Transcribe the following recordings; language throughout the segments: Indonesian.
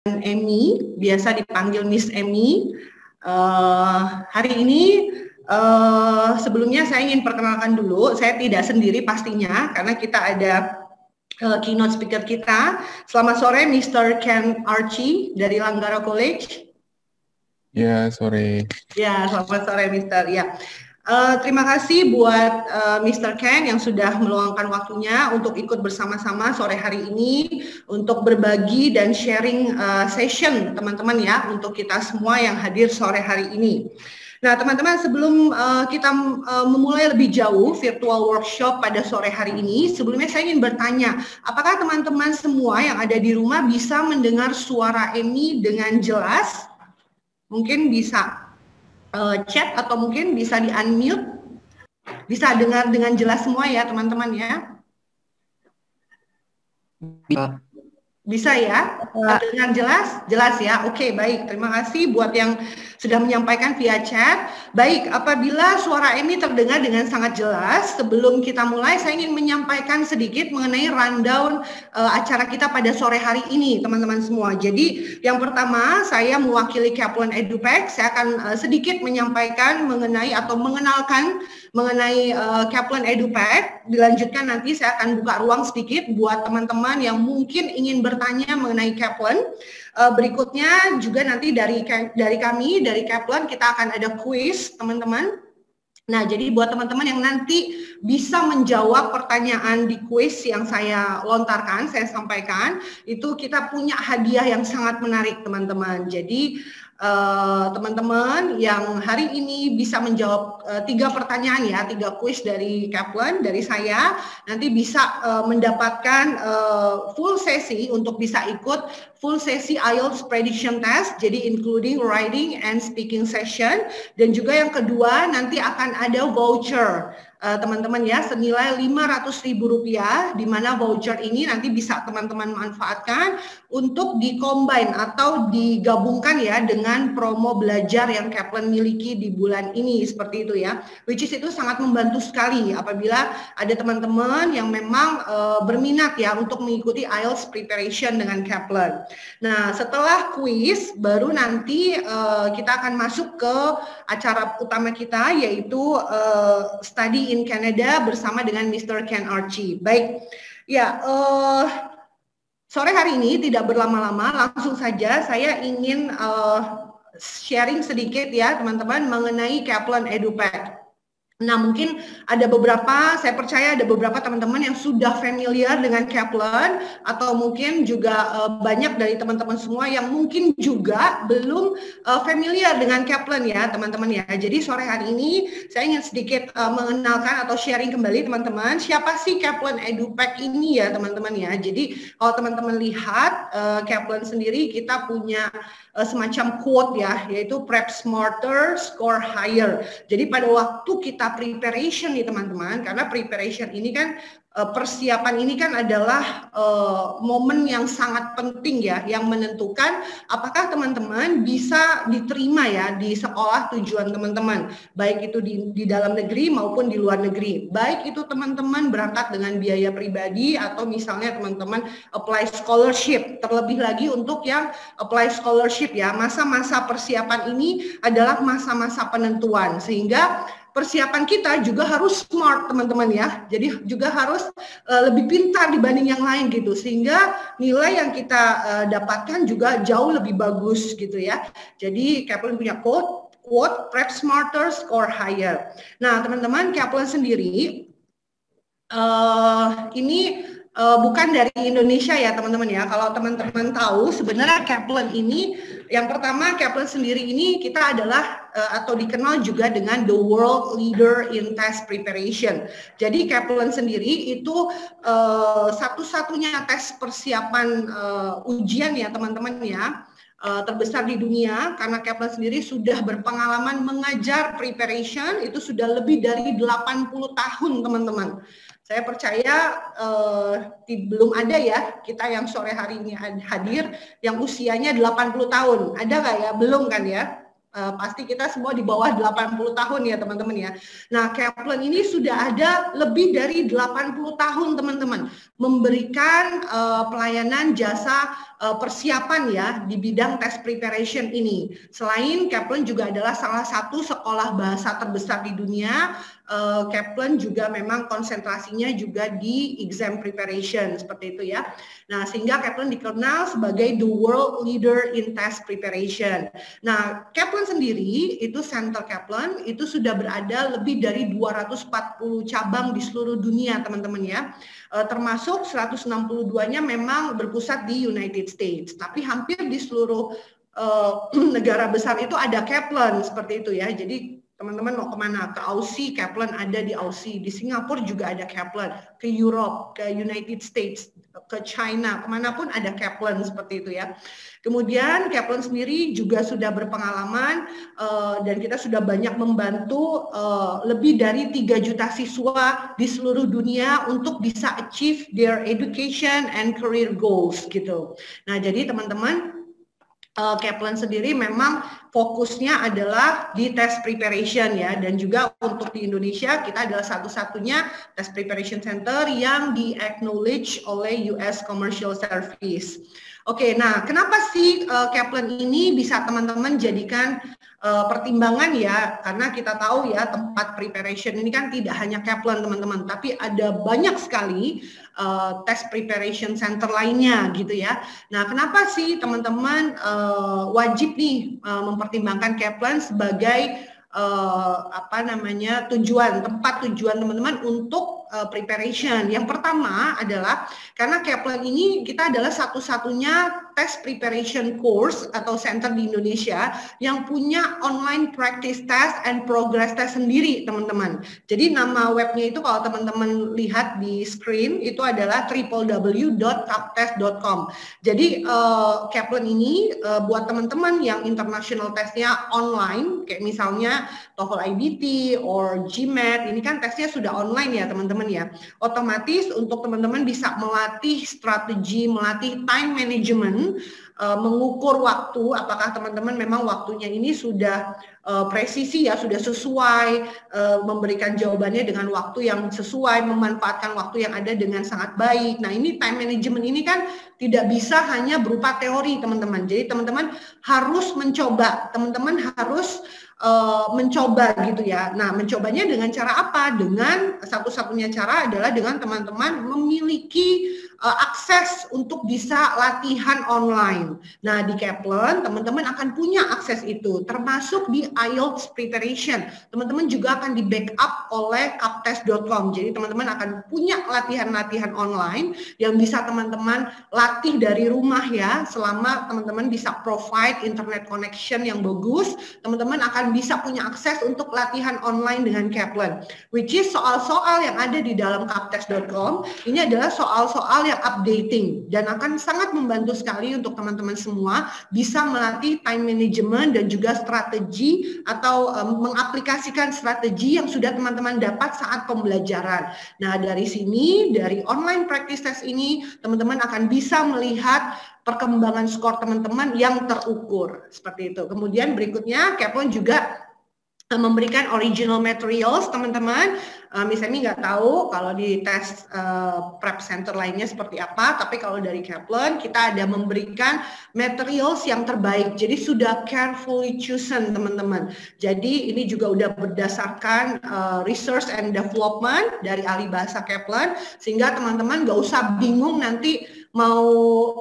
Emmy, biasa dipanggil Miss Emmy. Hari ini sebelumnya saya ingin perkenalkan dulu, saya tidak sendiri pastinya karena kita ada keynote speaker kita. Selamat sore Mr. Ken Archie dari Langgara College. Ya, sore. Ya, selamat sore Mr. Ya. Terima kasih buat Mr. Ken yang sudah meluangkan waktunya untuk ikut bersama-sama sore hari ini untuk berbagi dan sharing session teman-teman ya untuk kita semua yang hadir sore hari ini. Nah teman-teman, sebelum kita memulai lebih jauh virtual workshop pada sore hari ini, sebelumnya saya ingin bertanya, apakah teman-teman semua yang ada di rumah bisa mendengar suara Emmy dengan jelas? Mungkin bisa chat atau mungkin bisa di unmute, bisa dengar dengan jelas semua ya teman-teman ya. Bisa ya, dengan jelas ya. Oke, baik, terima kasih buat yang sudah menyampaikan via chat. Baik, apabila suara Emmy terdengar dengan sangat jelas, sebelum kita mulai saya ingin menyampaikan sedikit mengenai rundown acara kita pada sore hari ini teman-teman semua. Jadi yang pertama, saya mewakili Kaplan EduPack, saya akan sedikit menyampaikan mengenai atau mengenalkan mengenai Kaplan EduPack. Dilanjutkan nanti saya akan buka ruang sedikit buat teman-teman yang mungkin ingin bertanya mengenai Kaplan. Berikutnya juga nanti dari kami dari Kaplan kita akan ada quiz teman-teman. Nah, jadi buat teman-teman yang nanti bisa menjawab pertanyaan di quiz yang saya lontarkan, saya sampaikan, itu kita punya hadiah yang sangat menarik teman-teman. Jadi teman-teman yang hari ini bisa menjawab 3 pertanyaan ya, 3 quiz dari Kaplan, dari saya, nanti bisa mendapatkan full sesi untuk bisa ikut full sesi IELTS prediction test, jadi including writing and speaking session, dan juga yang kedua nanti akan ada voucher teman-teman ya senilai Rp500.000, di mana voucher ini nanti bisa teman-teman manfaatkan untuk di-combine atau digabungkan ya dengan promo belajar yang Kaplan miliki di bulan ini, seperti itu ya, which is itu sangat membantu sekali apabila ada teman-teman yang memang berminat ya untuk mengikuti IELTS preparation dengan Kaplan. Nah, setelah quiz baru nanti kita akan masuk ke acara utama kita, yaitu study in Canada bersama dengan Mr. Ken Archie. Baik, ya sore hari ini tidak berlama-lama, langsung saja saya ingin sharing sedikit ya teman-teman mengenai Kaplan EduPack. Nah, mungkin ada beberapa, saya percaya ada beberapa teman-teman yang sudah familiar dengan Kaplan, atau mungkin juga banyak dari teman-teman semua yang mungkin juga belum familiar dengan Kaplan ya teman-teman ya. Jadi sore hari ini saya ingin sedikit mengenalkan atau sharing kembali teman-teman, siapa sih Kaplan EduPack ini ya teman-teman ya. Jadi kalau teman-teman lihat Kaplan sendiri kita punya semacam quote ya, yaitu prep smarter, score higher. Jadi pada waktu kita preparation nih teman-teman, karena preparation ini kan persiapan ini kan adalah momen yang sangat penting ya, yang menentukan apakah teman-teman bisa diterima ya di sekolah tujuan teman-teman, baik itu di dalam negeri maupun di luar negeri, baik itu teman-teman berangkat dengan biaya pribadi atau misalnya teman-teman apply scholarship. Terlebih lagi untuk yang apply scholarship ya, masa-masa persiapan ini adalah masa-masa penentuan, sehingga persiapan kita juga harus smart teman-teman ya, jadi juga harus lebih pintar dibanding yang lain gitu, sehingga nilai yang kita dapatkan juga jauh lebih bagus gitu ya. Jadi Kaplan punya quote prep smarter, score higher. Nah teman-teman, Kaplan sendiri ini bukan dari Indonesia ya teman-teman ya. Kalau teman-teman tahu sebenarnya Kaplan ini, yang pertama Kaplan sendiri ini kita adalah atau dikenal juga dengan the world leader in test preparation. Jadi Kaplan sendiri itu satu-satunya tes persiapan ujian ya teman-teman ya, terbesar di dunia, karena Kaplan sendiri sudah berpengalaman mengajar preparation itu sudah lebih dari 80 tahun teman-teman. Saya percaya belum ada ya kita yang sore hari ini hadir yang usianya 80 tahun. Ada nggak ya? Belum kan ya? Pasti kita semua di bawah 80 tahun ya teman-teman ya. Nah, Kaplan ini sudah ada lebih dari 80 tahun teman-teman memberikan pelayanan jasa persiapan ya di bidang test preparation ini. Selain Kaplan juga adalah salah satu sekolah bahasa terbesar di dunia, Kaplan juga memang konsentrasinya juga di exam preparation seperti itu ya. Nah, sehingga Kaplan dikenal sebagai the world leader in test preparation. Nah, Kaplan sendiri itu Center Kaplan itu sudah berada lebih dari 240 cabang di seluruh dunia teman-teman ya. Termasuk 162-nya memang berpusat di United States, tapi hampir di seluruh negara besar itu ada Kaplan seperti itu ya. Jadi teman-teman mau kemana? Ke Aussie, Kaplan ada di Aussie. Di Singapura juga ada Kaplan. Ke Europe, ke United States, ke China, kemanapun ada Kaplan seperti itu ya. Kemudian Kaplan sendiri juga sudah berpengalaman dan kita sudah banyak membantu lebih dari 3 juta siswa di seluruh dunia untuk bisa achieve their education and career goals gitu. Nah, jadi teman-teman, Kaplan sendiri memang fokusnya adalah di test preparation ya, dan juga untuk di Indonesia kita adalah satu-satunya test preparation center yang di-acknowledge oleh US Commercial Service. Oke, nah kenapa sih Kaplan ini bisa teman-teman jadikan pertimbangan ya, karena kita tahu ya tempat preparation ini kan tidak hanya Kaplan teman-teman, tapi ada banyak sekali test preparation center lainnya gitu ya. Nah, kenapa sih teman-teman wajib nih mempertimbangkan Kaplan sebagai tempat tujuan teman-teman untuk preparation. Yang pertama adalah karena Kaplan ini kita adalah satu-satunya test preparation course atau center di Indonesia yang punya online practice test and progress test sendiri teman-teman. Jadi nama webnya itu kalau teman-teman lihat di screen itu adalah www.captest.com. Jadi Kaplan ini buat teman-teman yang international testnya online kayak misalnya TOEFL IBT or GMAT, ini kan tesnya sudah online ya teman-teman ya. Otomatis untuk teman-teman bisa melatih strategi, melatih time management, mengukur waktu, apakah teman-teman memang waktunya ini sudah presisi ya, sudah sesuai, memberikan jawabannya dengan waktu yang sesuai, memanfaatkan waktu yang ada dengan sangat baik. Nah, ini time management ini kan tidak bisa hanya berupa teori teman-teman. Jadi teman-teman harus mencoba, teman-teman harus mencoba gitu ya. Nah, mencobanya dengan cara apa? Dengan satu-satunya cara adalah dengan teman-teman memiliki akses untuk bisa latihan online. Nah, di Kaplan teman-teman akan punya akses itu, termasuk di IELTS preparation. Teman-teman juga akan di backup oleh captest.com. Jadi teman-teman akan punya latihan-latihan online yang bisa teman-teman latih dari rumah ya, selama teman-teman bisa provide internet connection yang bagus, teman-teman akan bisa punya akses untuk latihan online dengan Kaplan. Which is soal-soal yang ada di dalam captest.com, ini adalah soal-soal yang updating dan akan sangat membantu sekali untuk teman-teman semua bisa melatih time management dan juga strategi atau mengaplikasikan strategi yang sudah teman-teman dapat saat pembelajaran. Nah, dari sini, dari online practice test ini, teman-teman akan bisa melihat perkembangan skor teman-teman yang terukur seperti itu. Kemudian berikutnya Kaplan juga memberikan original materials teman-teman. Misalnya nggak tahu kalau di tes prep center lainnya seperti apa, tapi kalau dari Kaplan kita ada memberikan materials yang terbaik. Jadi sudah carefully chosen teman-teman. Jadi ini juga udah berdasarkan research and development dari ahli bahasa Kaplan, sehingga teman-teman nggak usah bingung nanti mau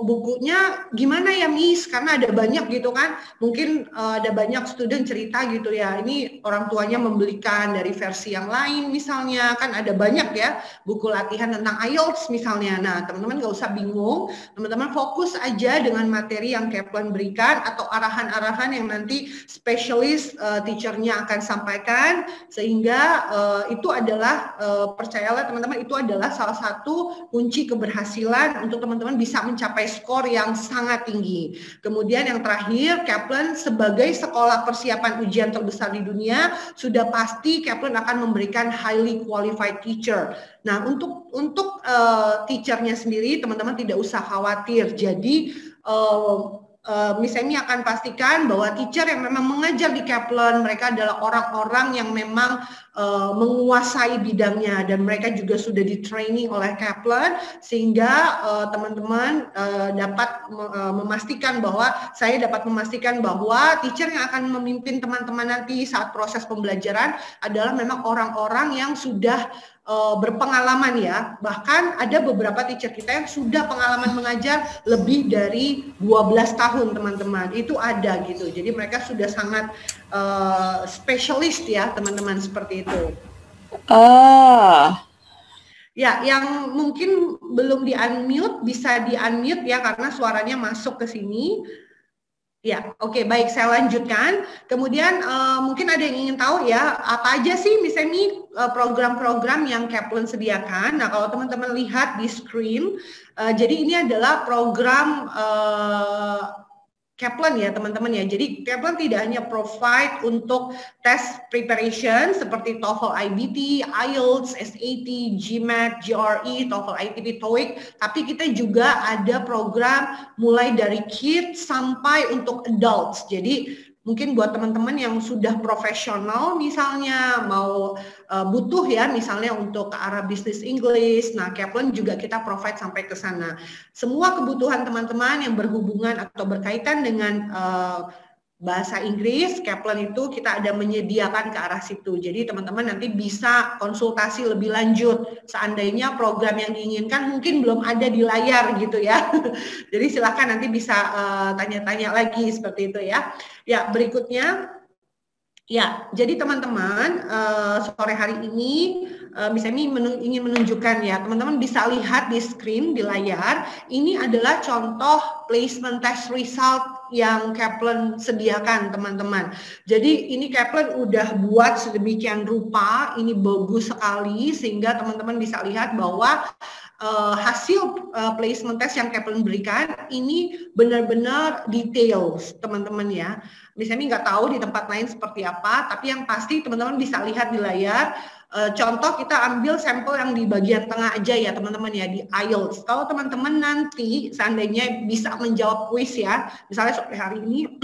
bukunya gimana ya Miss, karena ada banyak gitu kan, mungkin ada banyak student cerita gitu ya, ini orang tuanya membelikan dari versi yang lain misalnya, kan ada banyak ya buku latihan tentang IELTS misalnya. Nah, teman-teman nggak usah bingung, teman-teman fokus aja dengan materi yang Kaplan berikan atau arahan-arahan yang nanti spesialis teachernya akan sampaikan, sehingga itu adalah percayalah teman-teman, itu adalah salah satu kunci keberhasilan untuk teman-teman bisa mencapai skor yang sangat tinggi. Kemudian yang terakhir, Kaplan sebagai sekolah persiapan ujian terbesar di dunia, sudah pasti Kaplan akan memberikan highly qualified teacher. Nah, untuk teachernya sendiri, teman-teman tidak usah khawatir. Jadi Miss Emi akan pastikan bahwa teacher yang memang mengajar di Kaplan, mereka adalah orang-orang yang memang menguasai bidangnya dan mereka juga sudah di training oleh Kaplan sehingga teman-teman dapat memastikan bahwa saya dapat memastikan bahwa teacher yang akan memimpin teman-teman nanti saat proses pembelajaran adalah memang orang-orang yang sudah berpengalaman ya. Bahkan ada beberapa teacher kita yang sudah pengalaman mengajar lebih dari 12 tahun teman-teman. Itu ada gitu. Jadi mereka sudah sangat spesialis ya teman-teman seperti itu. Ya, yang mungkin belum di-unmute bisa di-unmute ya karena suaranya masuk ke sini. Ya, oke, baik, saya lanjutkan. Kemudian mungkin ada yang ingin tahu ya, apa aja sih Miss Emi program-program yang Kaplan sediakan. Nah, kalau teman-teman lihat di screen, jadi ini adalah program Kaplan ya teman-teman ya. Jadi Kaplan tidak hanya provide untuk test preparation seperti TOEFL IBT, IELTS, SAT, GMAT, GRE, TOEFL ITP, TOEIC, tapi kita juga ada program mulai dari kids sampai untuk adults. Jadi mungkin buat teman-teman yang sudah profesional misalnya mau butuh ya misalnya untuk ke arah bisnis English, nah Kaplan juga kita provide sampai ke sana. Semua kebutuhan teman-teman yang berhubungan atau berkaitan dengan bahasa Inggris, Kaplan itu kita ada menyediakan ke arah situ. Jadi teman-teman nanti bisa konsultasi lebih lanjut. Seandainya program yang diinginkan mungkin belum ada di layar gitu ya. Jadi silakan nanti bisa tanya-tanya lagi seperti itu ya. Ya, berikutnya. Ya, jadi teman-teman sore hari ini Miss Emi ingin menunjukkan ya, teman-teman bisa lihat di screen di layar, ini adalah contoh placement test result yang Kaplan sediakan teman-teman. Jadi ini Kaplan udah buat sedemikian rupa, ini bagus sekali sehingga teman-teman bisa lihat bahwa hasil placement test yang Kaplan berikan ini benar-benar details teman-teman ya. Misalnya nggak tahu di tempat lain seperti apa, tapi yang pasti teman-teman bisa lihat di layar. Contoh kita ambil sampel yang di bagian tengah aja ya teman-teman ya di IELTS. Kalau teman-teman nanti seandainya bisa menjawab kuis ya, misalnya sore hari ini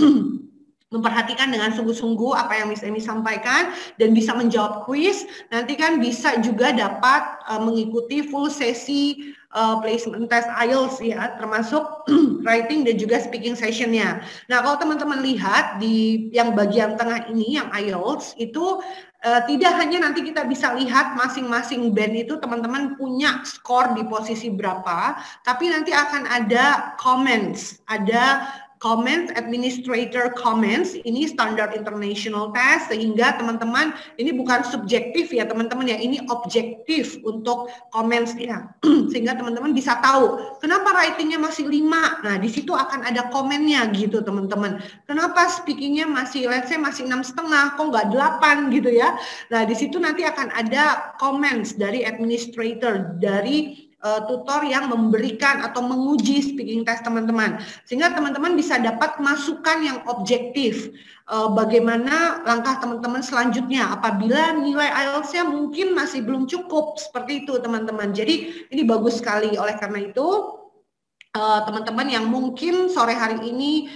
memperhatikan dengan sungguh-sungguh apa yang Miss Emi sampaikan dan bisa menjawab kuis, nanti kan bisa juga dapat mengikuti full sesi placement test IELTS ya, termasuk writing dan juga speaking sessionnya. Nah, kalau teman-teman lihat di yang bagian tengah ini yang IELTS itu tidak hanya nanti kita bisa lihat masing-masing band itu teman-teman punya skor di posisi berapa, tapi nanti akan ada comments, ada comments, administrator comments, ini standar international test, sehingga teman-teman, ini bukan subjektif ya teman-teman ya, ini objektif untuk comments ya, sehingga teman-teman bisa tahu, kenapa writingnya masih 5, nah di situ akan ada komennya gitu teman-teman, kenapa speakingnya masih, let's say masih 6,5, kok nggak 8 gitu ya, nah di situ nanti akan ada comments dari administrator, dari tutor yang memberikan atau menguji speaking test teman-teman, sehingga teman-teman bisa dapat masukan yang objektif bagaimana langkah teman-teman selanjutnya apabila nilai IELTS-nya mungkin masih belum cukup seperti itu teman-teman. Jadi ini bagus sekali. Oleh karena itu teman-teman yang mungkin sore hari ini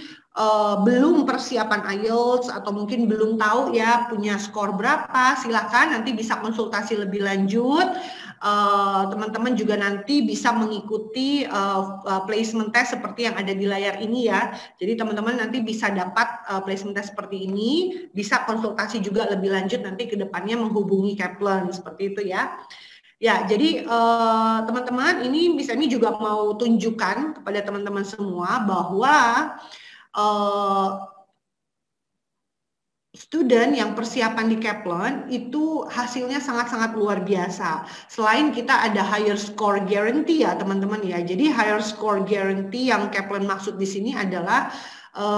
belum persiapan IELTS atau mungkin belum tahu ya punya skor berapa, silakan nanti bisa konsultasi lebih lanjut. Teman-teman juga nanti bisa mengikuti placement test seperti yang ada di layar ini ya. Jadi teman-teman nanti bisa dapat placement test seperti ini, bisa konsultasi juga lebih lanjut nanti ke depannya menghubungi Kaplan seperti itu ya. Ya, jadi teman-teman ini Miss Emi juga mau tunjukkan kepada teman-teman semua bahwa student yang persiapan di Kaplan itu hasilnya sangat-sangat luar biasa. Selain kita ada higher score guarantee ya teman-teman ya. Jadi higher score guarantee yang Kaplan maksud di sini adalah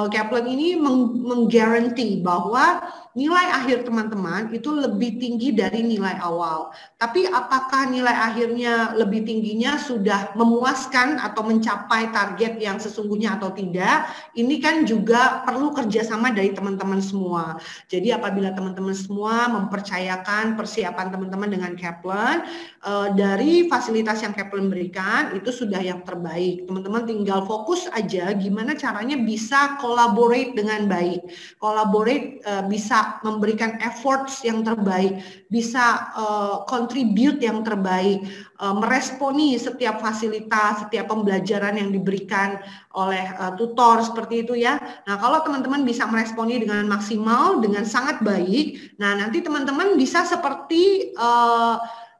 Kaplan ini menggaranti bahwa nilai akhir teman-teman itu lebih tinggi dari nilai awal. Tapi apakah nilai akhirnya lebih tingginya sudah memuaskan atau mencapai target yang sesungguhnya atau tidak? Ini kan juga perlu kerjasama dari teman-teman semua. Jadi apabila teman-teman semua mempercayakan persiapan teman-teman dengan Kaplan, dari fasilitas yang Kaplan berikan itu sudah yang terbaik. Teman-teman tinggal fokus aja gimana caranya bisa bisa collaborate dengan baik, bisa memberikan efforts yang terbaik, bisa contribute yang terbaik, meresponi setiap fasilitas, setiap pembelajaran yang diberikan oleh tutor seperti itu ya. Nah, kalau teman-teman bisa meresponi dengan maksimal, dengan sangat baik, nah nanti teman-teman bisa seperti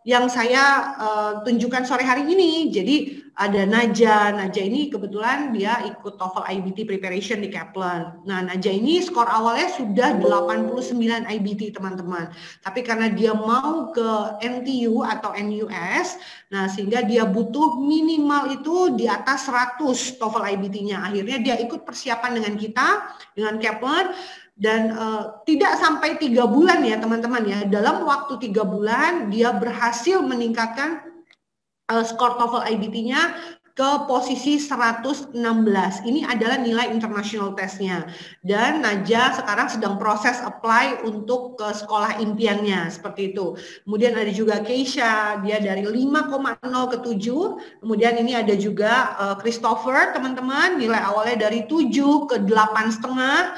yang saya tunjukkan sore hari ini. Jadi ada Naja ini kebetulan dia ikut TOEFL IBT preparation di Kaplan. Nah, Naja ini skor awalnya sudah 89 IBT teman-teman. Tapi karena dia mau ke NTU atau NUS, nah sehingga dia butuh minimal itu di atas 100 TOEFL IBT-nya. Akhirnya dia ikut persiapan dengan kita, dengan Kaplan. Dan tidak sampai 3 bulan ya teman-teman ya, dalam waktu 3 bulan dia berhasil meningkatkan skor TOEFL IBT-nya ke posisi 116. Ini adalah nilai international testnya. Dan Naja sekarang sedang proses apply untuk ke sekolah impiannya, seperti itu. Kemudian ada juga Keisha, dia dari 5,0 ke 7. Kemudian ini ada juga Christopher, teman-teman, nilai awalnya dari 7 ke 8,5.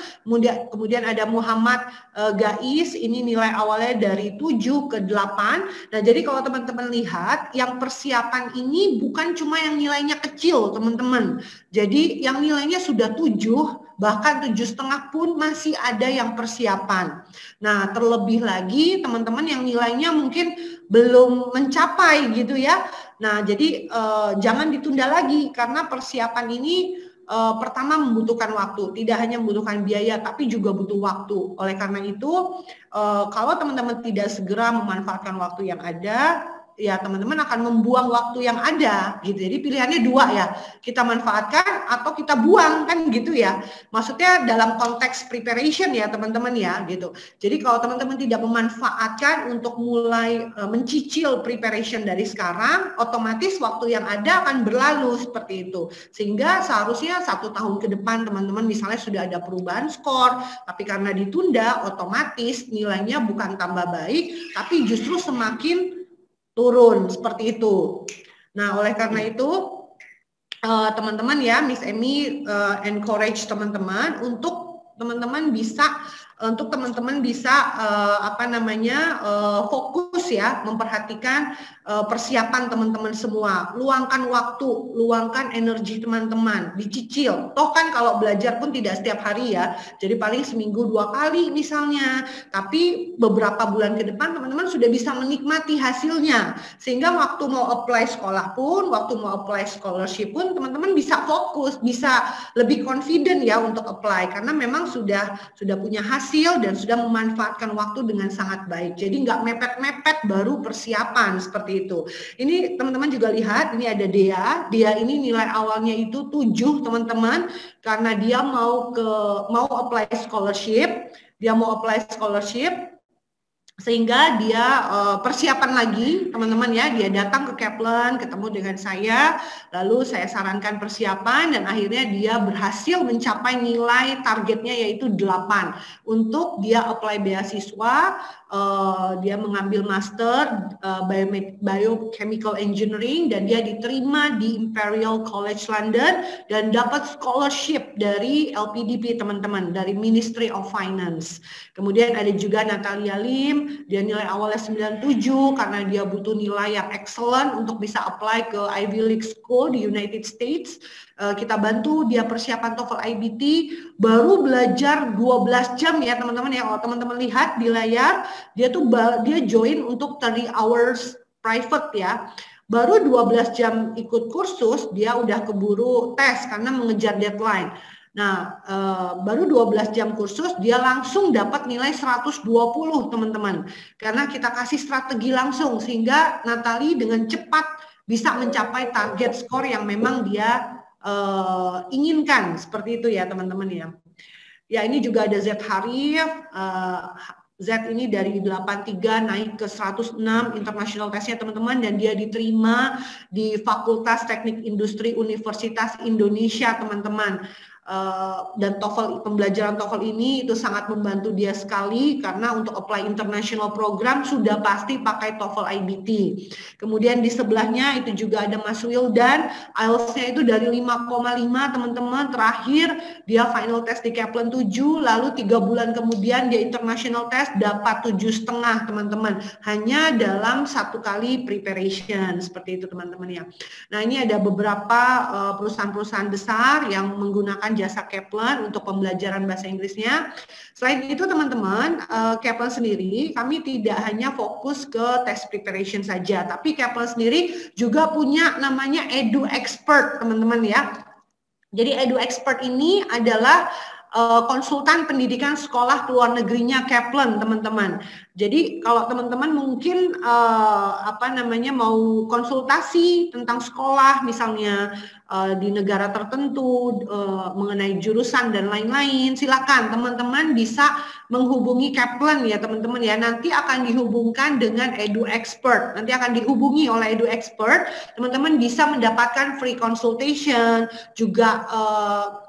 Kemudian ada Muhammad Gais, ini nilai awalnya dari 7 ke 8. Nah, jadi kalau teman-teman lihat, yang persiapan ini bukan cuma yang nilainya kecil, teman-teman. Jadi yang nilainya sudah 7, bahkan 7,5 pun masih ada yang persiapan. Nah, terlebih lagi teman-teman yang nilainya mungkin belum mencapai gitu ya. Nah, jadi jangan ditunda lagi karena persiapan ini pertama membutuhkan waktu, tidak hanya membutuhkan biaya tapi juga butuh waktu. Oleh karena itu, kalau teman-teman tidak segera memanfaatkan waktu yang ada, ya teman-teman akan membuang waktu yang ada gitu. Jadi pilihannya 2 ya, kita manfaatkan atau kita buang kan gitu ya. Maksudnya dalam konteks preparation ya teman-teman ya gitu. Jadi kalau teman-teman tidak memanfaatkan untuk mulai mencicil preparation dari sekarang, otomatis waktu yang ada akan berlalu seperti itu. Sehingga seharusnya 1 tahun ke depan teman-teman misalnya sudah ada perubahan skor, tapi karena ditunda otomatis nilainya bukan tambah baik tapi justru semakin turun seperti itu. Nah, oleh karena itu teman-teman ya, Miss Emi encourage teman-teman untuk teman-teman bisa fokus ya, memperhatikan persiapan teman-teman semua. Luangkan waktu, luangkan energi teman-teman, dicicil. Toh kan kalau belajar pun tidak setiap hari ya, jadi paling seminggu 2 kali misalnya. Tapi beberapa bulan ke depan teman-teman sudah bisa menikmati hasilnya. Sehingga waktu mau apply sekolah pun, waktu mau apply scholarship pun, teman-teman bisa fokus, bisa lebih confident ya untuk apply. Karena memang sudah punya hasil dan sudah memanfaatkan waktu dengan sangat baik. Jadi nggak mepet-mepet baru persiapan seperti itu. Ini teman-teman juga lihat, ini ada Dea. Dea ini nilai awalnya itu 7 teman-teman, karena dia mau apply scholarship. Dia mau apply scholarship, sehingga dia persiapan lagi teman-teman ya, dia datang ke Kaplan, ketemu dengan saya, lalu saya sarankan persiapan dan akhirnya dia berhasil mencapai nilai targetnya yaitu 8 untuk dia apply beasiswa. Dia mengambil master biochemical engineering dan dia diterima di Imperial College London dan dapat scholarship dari LPDP teman-teman, dari Ministry of Finance. Kemudian ada juga Natalia Lim, dia nilai awalnya 97 karena dia butuh nilai yang excellent untuk bisa apply ke Ivy League School di United States. Kita bantu dia persiapan TOEFL IBT, baru belajar 12 jam ya teman-teman ya. Kalau teman-teman lihat di layar, dia join untuk 30 hours private ya. Baru 12 jam ikut kursus, dia udah keburu tes karena mengejar deadline. Nah, baru 12 jam kursus, dia langsung dapat nilai 120 teman-teman. Karena kita kasih strategi langsung, sehingga Natali dengan cepat bisa mencapai target skor yang memang dia inginkan. Seperti itu ya teman-teman ya. Ya, ini juga ada Z Harif. Z ini dari 83 naik ke 106 international testnya teman-teman, dan dia diterima di Fakultas Teknik Industri Universitas Indonesia teman-teman. dan pembelajaran TOEFL ini itu sangat membantu dia sekali karena untuk apply international program sudah pasti pakai TOEFL IBT. Kemudian di sebelahnya itu juga ada Mas Wildan, IELTS-nya itu dari 5,5 teman-teman, terakhir dia final test di Kaplan 7, lalu 3 bulan kemudian dia international test dapat 7,5 teman-teman, hanya dalam 1 kali preparation, seperti itu teman-teman ya. Nah ini ada beberapa perusahaan-perusahaan besar yang menggunakan jasa Kaplan untuk pembelajaran bahasa Inggrisnya. Selain itu teman-teman, Kaplan sendiri kami tidak hanya fokus ke test preparation saja, tapi Kaplan sendiri juga punya namanya Edu Expert teman-teman ya. Jadi Edu Expert ini adalah konsultan pendidikan sekolah luar negerinya Kaplan teman-teman. Jadi kalau teman-teman mungkin mau konsultasi tentang sekolah misalnya di negara tertentu mengenai jurusan dan lain-lain, silakan teman-teman bisa menghubungi Kaplan ya teman-teman ya. Nanti akan dihubungkan dengan Edu Expert. Nanti akan dihubungi oleh Edu Expert. Teman-teman bisa mendapatkan free consultation, juga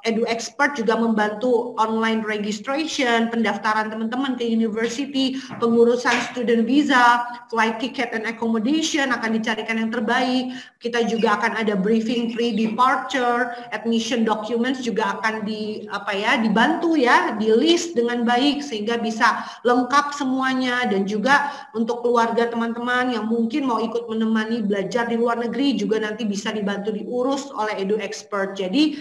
Edu Expert juga membantu online registration, pendaftaran teman-teman ke university, pengurusan student visa, flight ticket and accommodation akan dicarikan yang terbaik. Kita juga akan ada briefing pre-departure, admission documents juga akan dibantu ya, di list dengan baik sehingga bisa lengkap semuanya. Dan juga untuk keluarga teman-teman yang mungkin mau ikut menemani belajar di luar negeri juga nanti bisa dibantu diurus oleh Edu Expert. Jadi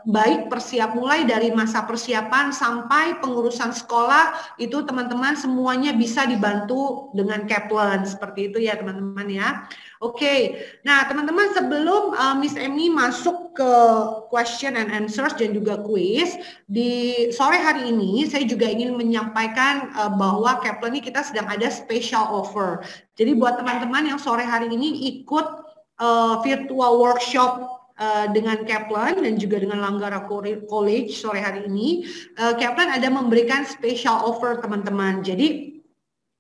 baik mulai dari masa persiapan sampai pengurusan sekolah itu teman-teman semuanya bisa dibantu dengan Kaplan, seperti itu ya teman-teman ya. Oke, nah teman-teman sebelum Miss Emmy masuk ke question and answers dan juga quiz, di sore hari ini saya juga ingin menyampaikan bahwa Kaplan ini kita sedang ada special offer. Jadi buat teman-teman yang sore hari ini ikut virtual workshop dengan Kaplan dan juga dengan Langgara College sore hari ini, Kaplan ada memberikan special offer teman-teman. Jadi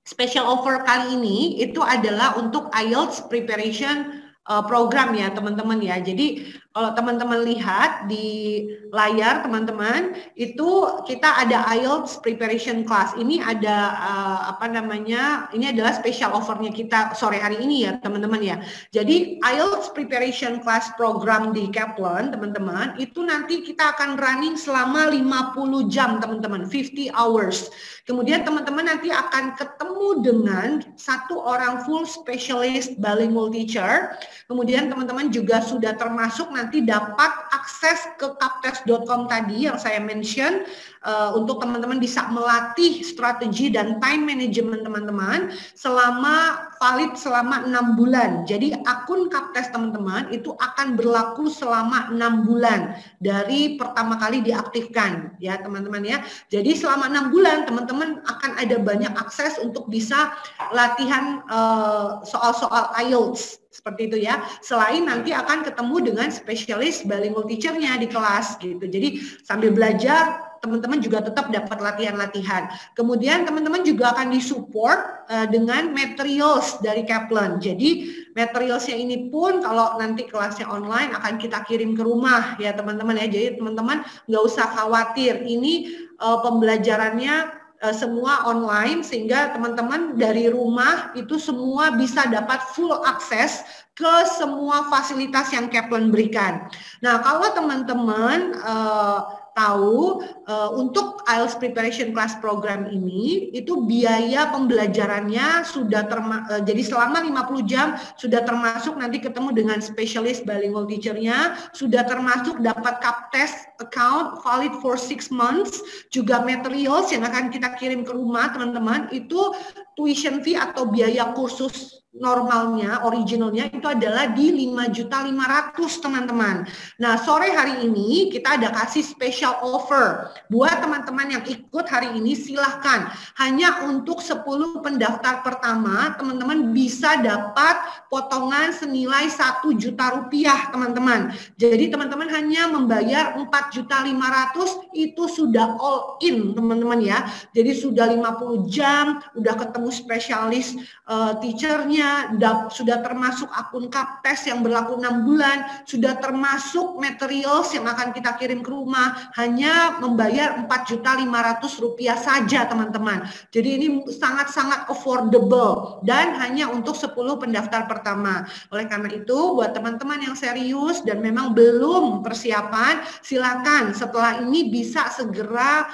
special offer kali ini itu adalah untuk IELTS preparation program ya teman-teman ya. Jadi kalau teman-teman lihat di layar teman-teman itu kita ada IELTS preparation class. Ini ada ini adalah special offernya kita sore hari ini ya teman-teman ya. Jadi IELTS preparation class program di Kaplan teman-teman itu nanti kita akan running selama 50 jam teman-teman, 50 hours. Kemudian teman-teman nanti akan ketemu dengan satu orang full specialist bilingual teacher. Kemudian teman-teman juga sudah termasuk nanti dapat akses ke kaptes.com tadi yang saya mention untuk teman-teman bisa melatih strategi dan time management teman-teman valid selama 6 bulan. Jadi akun Kaptes teman-teman itu akan berlaku selama 6 bulan dari pertama kali diaktifkan ya teman-teman ya. Jadi selama 6 bulan teman-teman akan ada banyak akses untuk bisa latihan soal-soal IELTS. Seperti itu ya. Selain nanti akan ketemu dengan spesialis bilingual teacher-nya di kelas gitu. Jadi sambil belajar teman-teman juga tetap dapat latihan-latihan. Kemudian teman-teman juga akan disupport dengan materials dari Kaplan. Jadi materialsnya ini pun kalau nanti kelasnya online akan kita kirim ke rumah ya teman-teman ya. Jadi teman-teman nggak usah khawatir. Ini pembelajarannya semua online sehingga teman-teman dari rumah itu semua bisa dapat full akses ke semua fasilitas yang Kaplan berikan. Nah, kalau teman-teman tahu untuk IELTS preparation class program ini itu biaya pembelajarannya sudah jadi selama 50 jam sudah termasuk nanti ketemu dengan spesialis bilingual teacher-nya, sudah termasuk dapat Kaptes account valid for 6 months, juga materials yang akan kita kirim ke rumah teman-teman itu tuition fee atau biaya kursus normalnya, originalnya itu adalah di 5.500.000 teman-teman. Nah, sore hari ini kita ada kasih special offer buat teman-teman yang ikut hari ini, silahkan. Hanya untuk 10 pendaftar pertama, teman-teman bisa dapat potongan senilai 1 juta rupiah, teman-teman. Jadi teman-teman hanya membayar 4.500.000 itu sudah all in, teman-teman ya. Jadi sudah 50 jam, udah ketemu ketemu spesialis teachernya, sudah termasuk akun Kaptes yang berlaku 6 bulan, sudah termasuk materials yang akan kita kirim ke rumah, hanya membayar Rp4.500.000 saja teman-teman. Jadi ini sangat-sangat affordable dan hanya untuk 10 pendaftar pertama. Oleh karena itu, buat teman-teman yang serius dan memang belum persiapan, silakan setelah ini bisa segera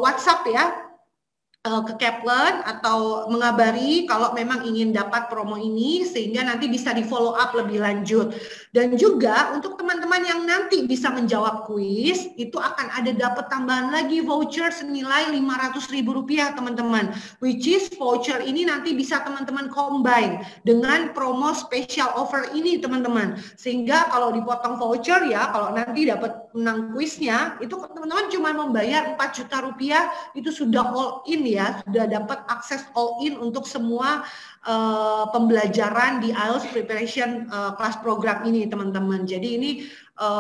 WhatsApp ya ke Kaplan atau mengabari kalau memang ingin dapat promo ini sehingga nanti bisa di follow up lebih lanjut. Dan juga untuk teman-teman yang nanti bisa menjawab kuis itu akan ada dapat tambahan lagi voucher senilai Rp500.000 teman-teman, which is voucher ini nanti bisa teman-teman combine dengan promo special offer ini teman-teman, sehingga kalau dipotong voucher ya, kalau nanti dapat menang kuisnya itu teman-teman cuma membayar Rp4 juta itu sudah all in ya, sudah dapat akses all in untuk semua pembelajaran di IELTS preparation class program ini teman-teman. Jadi ini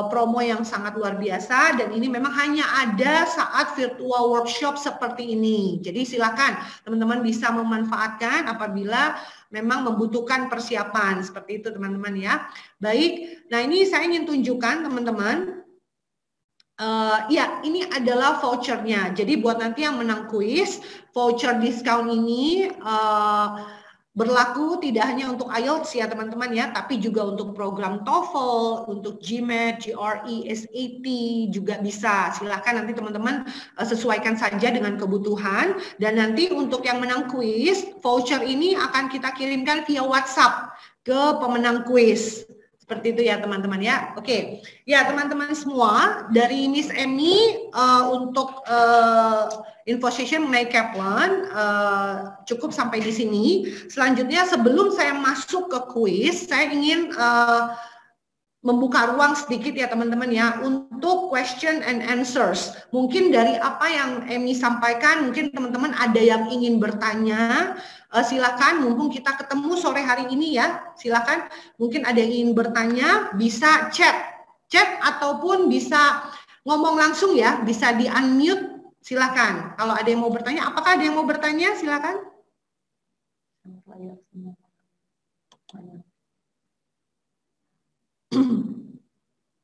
promo yang sangat luar biasa dan ini memang hanya ada saat virtual workshop seperti ini. Jadi silakan teman-teman bisa memanfaatkan apabila memang membutuhkan persiapan seperti itu teman-teman ya. Baik, nah ini saya ingin tunjukkan teman-teman. Ya, ini adalah vouchernya. Jadi buat nanti yang menang kuis, voucher diskon ini berlaku tidak hanya untuk IELTS ya teman-teman ya, tapi juga untuk program TOEFL, untuk GMAT, GRE, SAT juga bisa. Silahkan nanti teman-teman sesuaikan saja dengan kebutuhan. Dan nanti untuk yang menang kuis, voucher ini akan kita kirimkan via WhatsApp ke pemenang kuis. Seperti itu ya teman-teman ya. Oke, ya teman-teman semua, dari Miss Emmy untuk info session mengenai Kaplan cukup sampai di sini. Selanjutnya sebelum saya masuk ke kuis, saya ingin membuka ruang sedikit ya teman-teman ya untuk question and answers. Mungkin dari apa yang Emmy sampaikan, mungkin teman-teman ada yang ingin bertanya. Silakan, mumpung kita ketemu sore hari ini ya. Silakan, mungkin ada yang ingin bertanya, bisa chat ataupun bisa ngomong langsung ya, bisa di unmute. Silakan. Kalau ada yang mau bertanya, apakah ada yang mau bertanya? Silakan.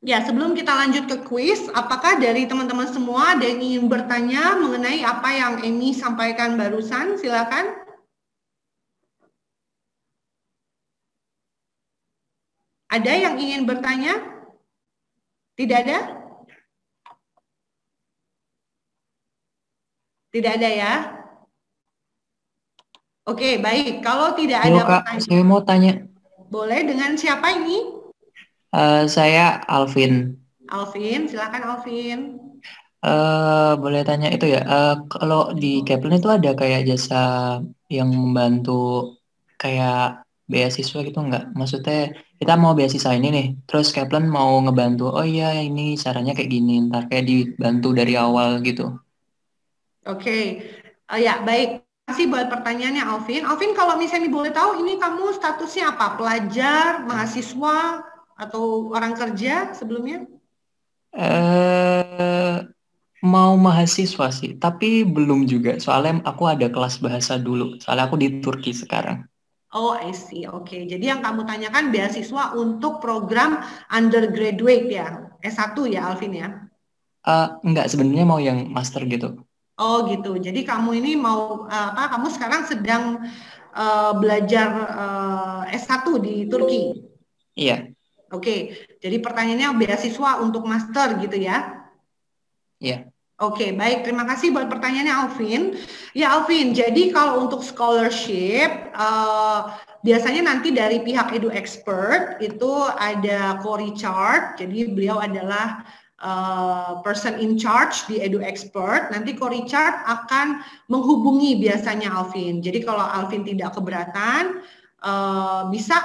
Ya, sebelum kita lanjut ke kuis, apakah dari teman-teman semua ada yang ingin bertanya mengenai apa yang Emmy sampaikan barusan? Silakan. Ada yang ingin bertanya? Tidak ada? Tidak ada ya? Oke, baik. Kalau tidak ada pertanyaan, saya mau tanya. Boleh, dengan siapa ini? Saya Alvin. Alvin, silakan Alvin. Boleh tanya itu ya, kalau di Kaplan itu ada kayak jasa yang membantu kayak beasiswa gitu nggak? Maksudnya kita mau beasiswa ini nih, terus Kaplan mau ngebantu, oh iya ini caranya kayak gini, ntar kayak dibantu dari awal gitu. Oke, ya baik. Terima kasih buat pertanyaannya Alvin. Alvin, kalau misalnya boleh tahu, ini kamu statusnya apa? Pelajar, mahasiswa, atau orang kerja sebelumnya? Mau mahasiswa sih, tapi belum juga. Soalnya aku ada kelas bahasa dulu. Soalnya aku di Turki sekarang. Oh, I see. Oke. Jadi yang kamu tanyakan beasiswa untuk program undergraduate ya, S1 ya, Alvin ya? Enggak, sebenarnya mau yang master gitu. Oh, gitu. Jadi kamu ini mau apa? Kamu sekarang sedang belajar S1 di Turki? Iya. Oke. Jadi pertanyaannya beasiswa untuk master gitu ya? Iya. Oke, baik. Terima kasih buat pertanyaannya Alvin. Ya Alvin, jadi kalau untuk scholarship, biasanya nanti dari pihak Edu Expert itu ada Ko Richard. Jadi beliau adalah person in charge di Edu Expert. Nanti Ko Richard akan menghubungi biasanya Alvin. Jadi kalau Alvin tidak keberatan, bisa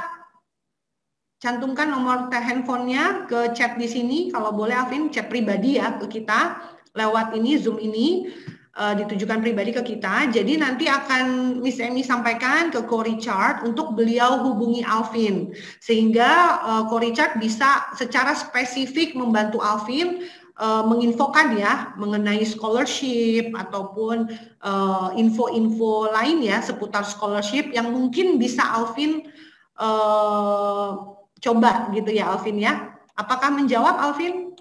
cantumkan nomor handphonenya ke chat di sini. Kalau boleh Alvin, chat pribadi ya ke kita. Lewat ini, Zoom ini ditujukan pribadi ke kita. Jadi nanti akan Miss Emmy sampaikan ke Ko Richard untuk beliau hubungi Alvin. Sehingga Ko Richard bisa secara spesifik membantu Alvin menginfokan ya mengenai scholarship ataupun info-info lain ya seputar scholarship yang mungkin bisa Alvin coba gitu ya Alvin ya. Apakah menjawab Alvin?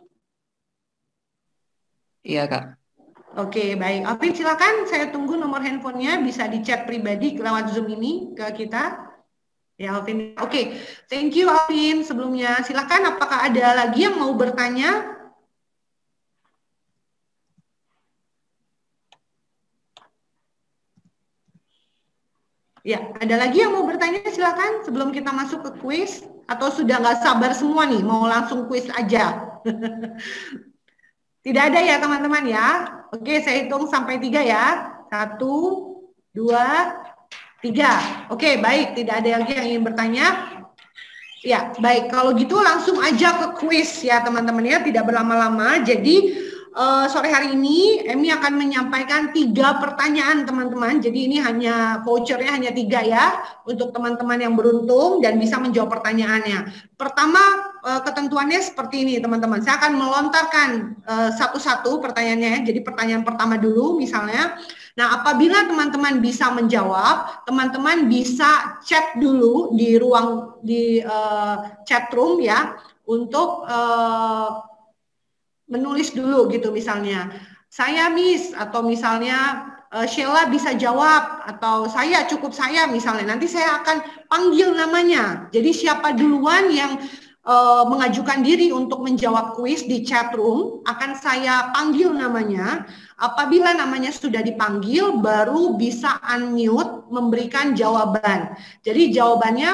Iya, Kak. Oke, baik. Alvin silakan, saya tunggu nomor handphonenya, bisa di chat pribadi lewat Zoom ini ke kita. Ya, Alvin. Oke, thank you Alvin sebelumnya. Silakan, apakah ada lagi yang mau bertanya? Ya, ada lagi yang mau bertanya? Silakan sebelum kita masuk ke kuis. Atau sudah nggak sabar semua nih, mau langsung kuis aja? Tidak ada ya teman-teman ya. Oke, saya hitung sampai 3 ya. 1, 2, 3. Oke, baik. Tidak ada lagi yang ingin bertanya. Ya, baik. Kalau gitu langsung aja ke kuis ya teman-teman ya. Tidak berlama-lama. Jadi sore hari ini Emi akan menyampaikan 3 pertanyaan teman-teman. Jadi ini hanya vouchernya hanya 3 ya. Untuk teman-teman yang beruntung dan bisa menjawab pertanyaannya. Pertama ketentuannya seperti ini teman-teman. Saya akan melontarkan satu-satu pertanyaannya. Jadi pertanyaan pertama dulu misalnya. Nah, apabila teman-teman bisa menjawab, teman-teman bisa chat dulu di ruang chat room ya untuk menulis dulu gitu misalnya. Saya Miss atau misalnya Sheila bisa jawab atau saya cukup saya misalnya. Nanti saya akan panggil namanya. Jadi siapa duluan yang mengajukan diri untuk menjawab kuis di chat room akan saya panggil namanya. Apabila namanya sudah dipanggil baru bisa unmute memberikan jawaban. Jadi jawabannya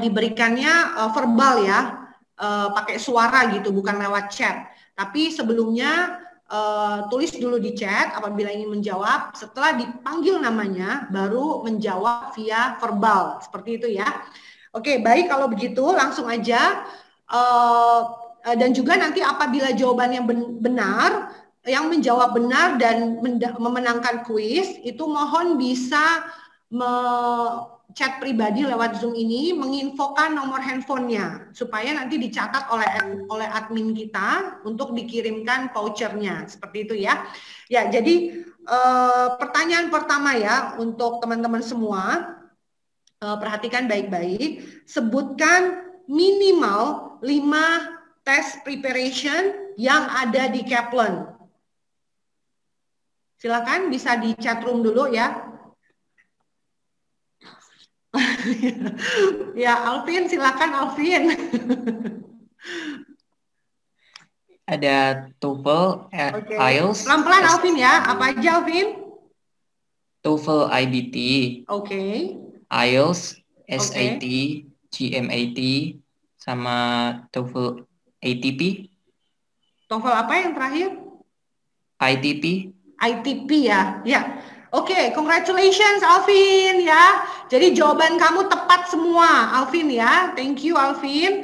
diberikannya verbal ya, pakai suara gitu, bukan lewat chat. Tapi sebelumnya tulis dulu di chat apabila ingin menjawab. Setelah dipanggil namanya, baru menjawab via verbal. Seperti itu ya. Oke, baik kalau begitu langsung aja. Dan juga nanti apabila jawabannya benar, yang menjawab benar dan memenangkan kuis, itu mohon bisa chat pribadi lewat Zoom ini menginfokan nomor handphonenya supaya nanti dicatat oleh admin kita untuk dikirimkan vouchernya seperti itu ya. Ya, jadi pertanyaan pertama ya untuk teman-teman semua, perhatikan baik-baik, sebutkan minimal 5 test preparation yang ada di Kaplan. Silakan bisa di chat room dulu ya. Ya, Alvin, silakan Alvin. Ada TOEFL, IELTS, pelan-pelan Alvin ya. Apa aja Alvin? TOEFL IBT, IELTS, SAT, GMAT, sama TOEFL ATP. TOEFL apa yang terakhir? ITP. ITP ya. Ya. Oke, congratulations Alvin ya. Jadi jawaban kamu tepat semua, Alvin ya. Thank you Alvin.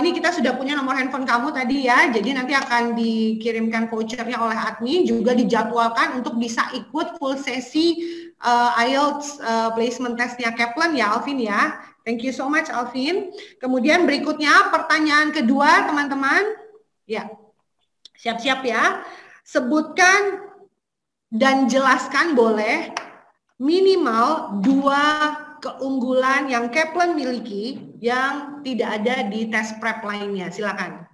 Ini kita sudah punya nomor handphone kamu tadi ya. Jadi nanti akan dikirimkan vouchernya oleh admin, juga dijadwalkan untuk bisa ikut full sesi IELTS placement testnya Kaplan ya Alvin ya. Thank you so much Alvin. Kemudian berikutnya pertanyaan kedua teman-teman. Ya, siap-siap ya. Sebutkan dan jelaskan boleh minimal 2 keunggulan yang Kaplan miliki yang tidak ada di tes prep lainnya. Silakan.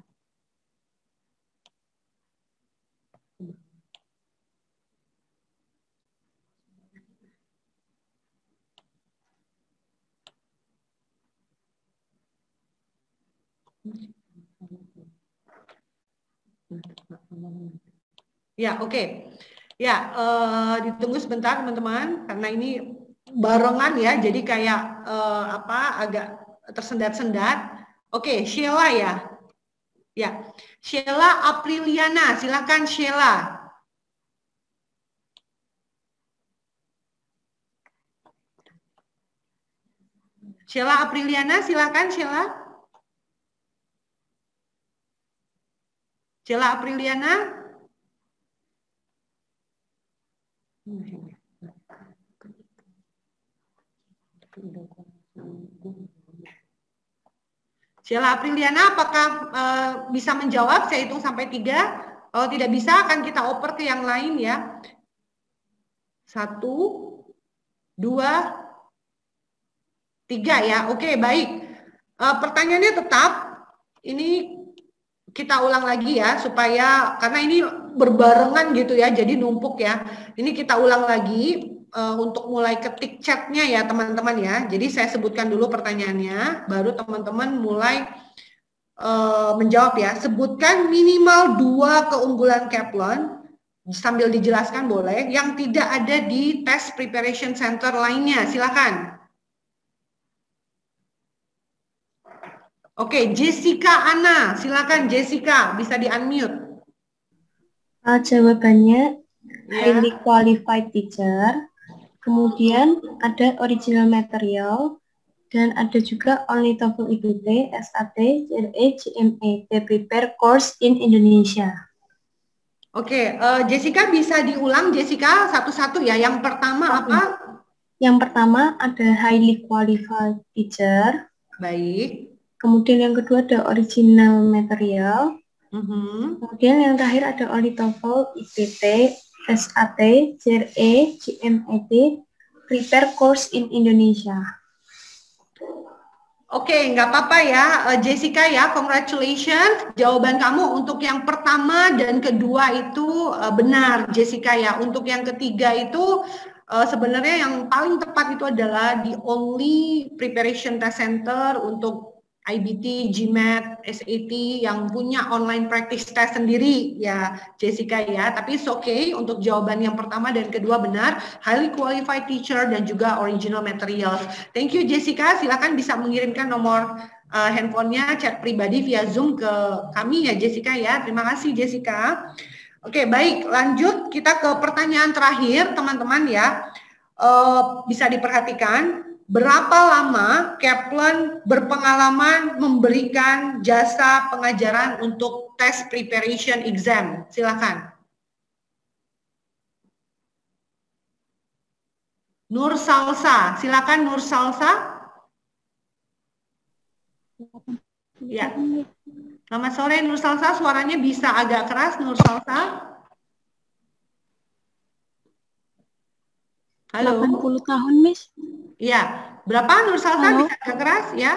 Ya, oke. Ya, ditunggu sebentar teman-teman karena ini barengan ya, jadi kayak agak tersendat-sendat. Oke, Sheila ya. Ya, Sheila Apriliana, silakan Sheila. Sheila Apriliana, silakan Sheila. Sheila Apriliana. Sheila Apriliana, apakah bisa menjawab? Saya hitung sampai 3. Kalau tidak bisa, akan kita oper ke yang lain ya. 1, 2, 3 ya. Oke, baik. Pertanyaannya tetap, ini kita ulang lagi ya, supaya, karena ini berbarengan gitu ya, jadi numpuk ya. Ini kita ulang lagi. Untuk mulai ketik chatnya ya teman-teman ya. Jadi saya sebutkan dulu pertanyaannya, baru teman-teman mulai menjawab ya. Sebutkan minimal 2 keunggulan Kaplan, sambil dijelaskan boleh, yang tidak ada di test preparation center lainnya. Silakan. Oke, Jessica Anna, silakan Jessica, bisa di-unmute. Jawabannya highly qualified teacher. Kemudian ada original material, dan ada juga only TOEFL IBT, SAT, JRE, GME. They prepare course in Indonesia. Oke, Jessica bisa diulang Jessica satu-satu ya. Yang pertama apa? Yang pertama ada highly qualified teacher. Baik. Kemudian yang kedua ada original material. Kemudian yang terakhir ada only TOEFL IBT, SAT, JRE, GMET, prepare course in Indonesia. Oke, nggak apa-apa ya, Jessica ya, congratulations. Jawaban kamu untuk yang pertama dan kedua itu benar, Jessica ya. Untuk yang ketiga itu sebenarnya yang paling tepat itu adalah the only preparation test center untuk IBT, GMAT, SAT yang punya online practice test sendiri ya Jessica ya. Tapi it's okay, untuk jawaban yang pertama dan kedua benar, highly qualified teacher dan juga original materials. Thank you Jessica, silakan bisa mengirimkan nomor handphonenya chat pribadi via Zoom ke kami ya Jessica ya. Terima kasih Jessica. Oke, baik, lanjut kita ke pertanyaan terakhir teman-teman ya. Bisa diperhatikan. Berapa lama Kaplan berpengalaman memberikan jasa pengajaran untuk test preparation exam? Silakan. Nur Salsa, silakan Nur Salsa. Ya. Selamat sore Nur Salsa, suaranya bisa agak keras Nur Salsa. Halo. 80 tahun, Miss. Iya, berapa Nur Salsa? Bisa agak keras ya?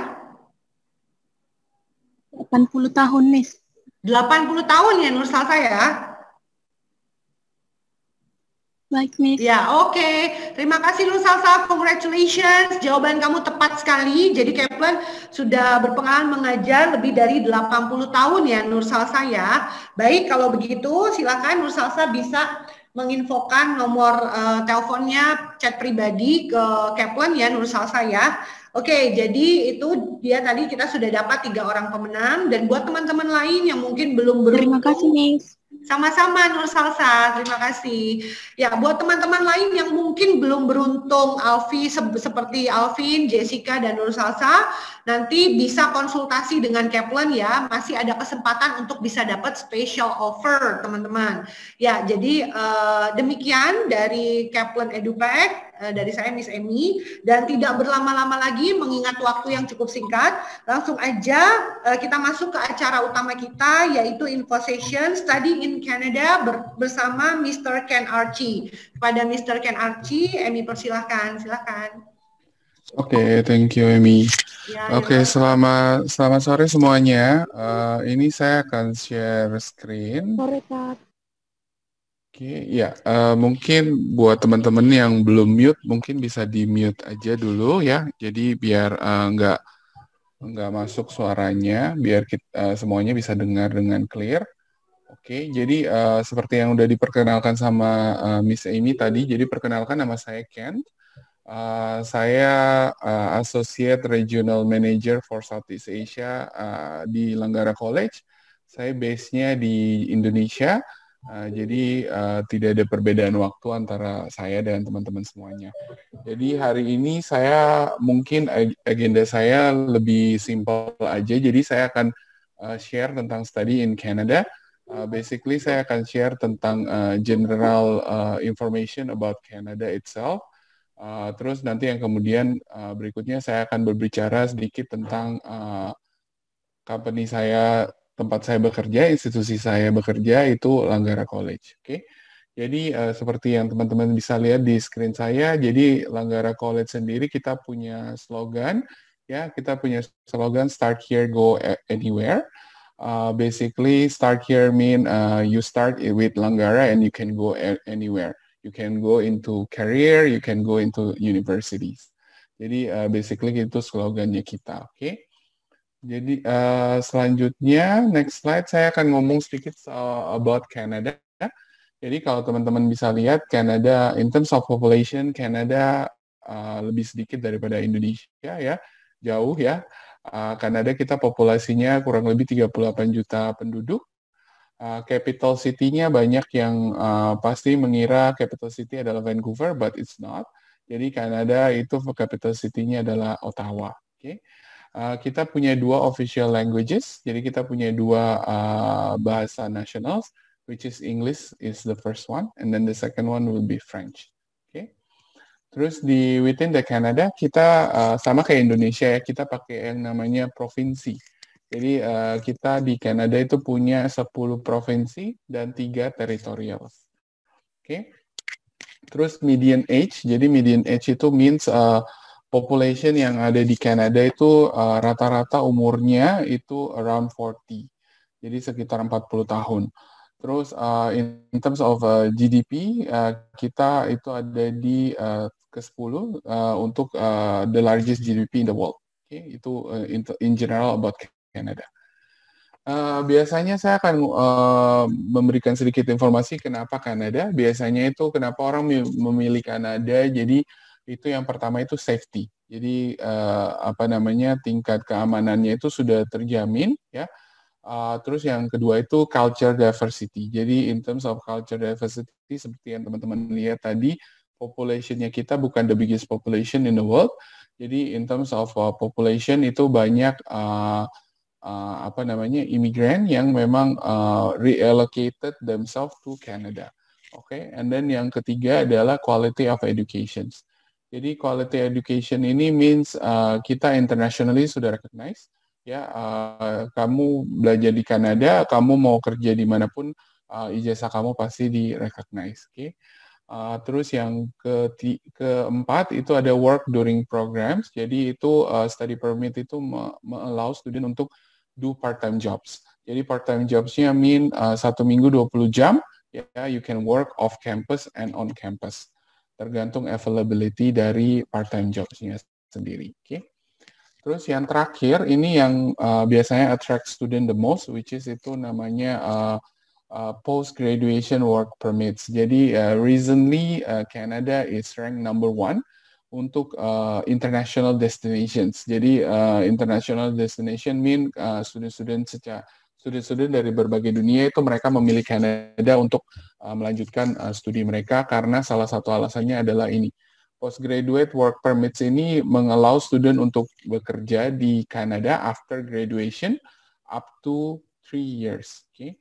80 tahun, Miss. 80 tahun ya Nur Salsa ya? Baik, Miss. Ya, oke. Terima kasih Nur Salsa, congratulations. Jawaban kamu tepat sekali. Jadi Kaplan sudah berpengalaman mengajar lebih dari 80 tahun ya Nur Salsa ya. Baik, kalau begitu silakan Nur Salsa bisa menginfokan nomor teleponnya chat pribadi ke Kaplan ya Nur Salsa ya. Oke, jadi itu dia tadi kita sudah dapat 3 orang pemenang, dan buat teman-teman lain yang mungkin belum beruntung. Terima kasih, Miss. Sama-sama Nur Salsa, terima kasih. Ya, buat teman-teman lain yang mungkin belum beruntung Alfi seperti Alvin, Jessica dan Nur Salsa, nanti bisa konsultasi dengan Kaplan ya. Masih ada kesempatan untuk bisa dapat special offer, teman-teman. Ya, jadi demikian dari Kaplan EduPack, dari saya Miss Emy, dan tidak berlama-lama lagi mengingat waktu yang cukup singkat, langsung aja kita masuk ke acara utama kita, yaitu Info Session Study in Canada bersama Mr. Ken Archie. Kepada Mr. Ken Archie, Emy persilahkan, silakan. Oke, thank you Emy. Ya, Oke, selamat sore semuanya. Ini saya akan share screen. Sore, Kak. Oke, ya, mungkin buat teman-teman yang belum mute, mungkin bisa di mute aja dulu ya. Jadi biar nggak masuk suaranya, biar kita semuanya bisa dengar dengan clear. Oke, jadi seperti yang udah diperkenalkan sama Miss Amy tadi, jadi perkenalkan nama saya Ken. Saya Associate Regional Manager for Southeast Asia di Langgara College. Saya base-nya di Indonesia. Jadi tidak ada perbedaan waktu antara saya dan teman-teman semuanya. Jadi hari ini saya mungkin agenda saya lebih simple aja. Jadi saya akan share tentang study in Canada. Basically saya akan share tentang general information about Canada itself. Terus nanti yang kemudian berikutnya saya akan berbicara sedikit tentang company saya, tempat saya bekerja, institusi saya bekerja itu Langgara College. Oke. Jadi seperti yang teman-teman bisa lihat di screen saya, jadi Langgara College sendiri kita punya slogan, ya kita punya slogan Start Here, Go Anywhere. Basically, start here mean you start with Langgara and you can go anywhere. You can go into career, you can go into universities. Jadi basically itu slogannya kita, oke? Jadi selanjutnya, next slide, saya akan ngomong sedikit about Canada. Jadi kalau teman-teman bisa lihat, Canada, in terms of population, Canada lebih sedikit daripada Indonesia ya, jauh ya. Kanada kita populasinya kurang lebih 38 juta penduduk. Capital city-nya banyak yang pasti mengira capital city adalah Vancouver, but it's not. Jadi Kanada itu capital city-nya adalah Ottawa. Okay? Kita punya 2 official languages, jadi kita punya 2 bahasa nasional, which is English is the first one, and then the second one will be French. Okay? Terus di within the Canada kita sama kayak Indonesia ya, kita pakai yang namanya provinsi. Jadi kita di Canada itu punya 10 provinsi dan 3 territorial. Oke. Terus median age, jadi median age itu means population yang ada di Canada itu rata-rata umurnya itu around 40. Jadi sekitar 40 tahun. Terus in terms of GDP, kita itu ada di ke-10 untuk the largest GDP in the world. Okay? Itu in general about Canada. Biasanya saya akan memberikan sedikit informasi kenapa Kanada. Biasanya itu kenapa orang memilih Kanada. Jadi itu yang pertama itu safety. Jadi tingkat keamanannya itu sudah terjamin ya. Terus yang kedua itu culture diversity. Jadi in terms of culture diversity seperti yang teman-teman lihat tadi, population-nya kita bukan the biggest population in the world. Jadi in terms of population itu banyak imigran yang memang reallocated themselves to Canada. Okay, and then yang ketiga adalah quality of education. Jadi quality education ini means kita internationally sudah recognized. Ya, kamu belajar di Kanada, kamu mau kerja dimanapun, ijazah kamu pasti di-recognize. Okay? Terus yang keempat itu ada work during programs. Jadi itu study permit itu allow student untuk do part-time jobs. Jadi part-time jobs-nya mean 1 minggu 20 jam, ya, you can work off campus and on campus. Tergantung availability dari part-time jobs-nya sendiri. Okay? Terus yang terakhir, ini yang biasanya attract student the most, which is itu namanya post-graduation work permits. Jadi recently Canada is ranked number 1 untuk international destinations. Jadi international destination mean student dari berbagai dunia itu mereka memilih Canada untuk melanjutkan studi mereka karena salah satu alasannya adalah ini. Postgraduate work permits ini mengallow student untuk bekerja di Kanada after graduation up to 3 years. Okay?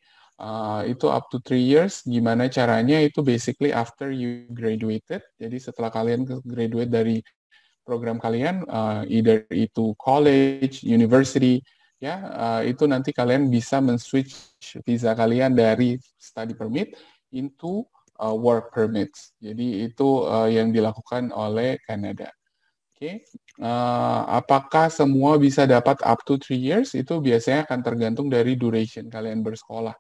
Itu up to 3 years. Gimana caranya? Itu basically after you graduated. Jadi setelah kalian graduate dari program kalian, either itu college, university, ya, itu nanti kalian bisa men-switch visa kalian dari study permit into work permits. Jadi itu yang dilakukan oleh Kanada. Oke. Apakah semua bisa dapat up to 3 years? Itu biasanya akan tergantung dari duration kalian bersekolah.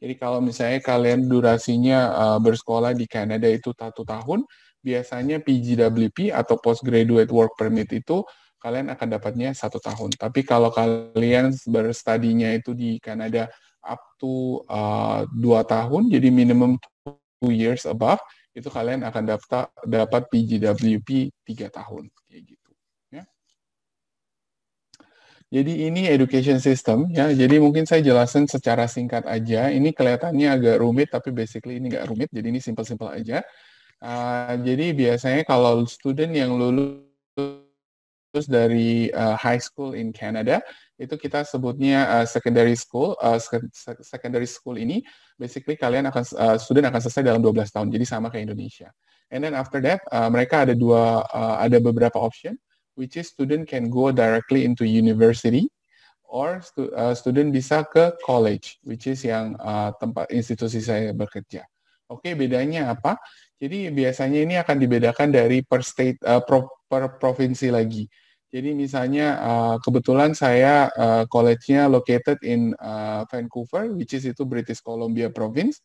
Jadi kalau misalnya kalian durasinya bersekolah di Kanada itu 1 tahun, biasanya PGWP atau Postgraduate Work Permit itu kalian akan dapatnya 1 tahun. Tapi kalau kalian berstudinya itu di Kanada up to 2 tahun, jadi minimum 2 years above, itu kalian akan dapat PGWP 3 tahun. Kayak gitu. Ya. Jadi ini education system, ya. Jadi mungkin saya jelasin secara singkat aja. Ini kelihatannya agak rumit, tapi basically ini nggak rumit. Jadi ini simple-simple aja. Jadi biasanya kalau student yang lulus dari high school in Canada, itu kita sebutnya secondary school. Secondary school ini basically student akan selesai dalam 12 tahun, jadi sama kayak Indonesia. And then after that, mereka ada beberapa option, which is student can go directly into university, student bisa ke college, which is yang tempat institusi saya bekerja. Oke, bedanya apa? Jadi biasanya ini akan dibedakan dari per state, per provinsi lagi. Jadi misalnya kebetulan saya college-nya located in Vancouver, which is itu British Columbia Province.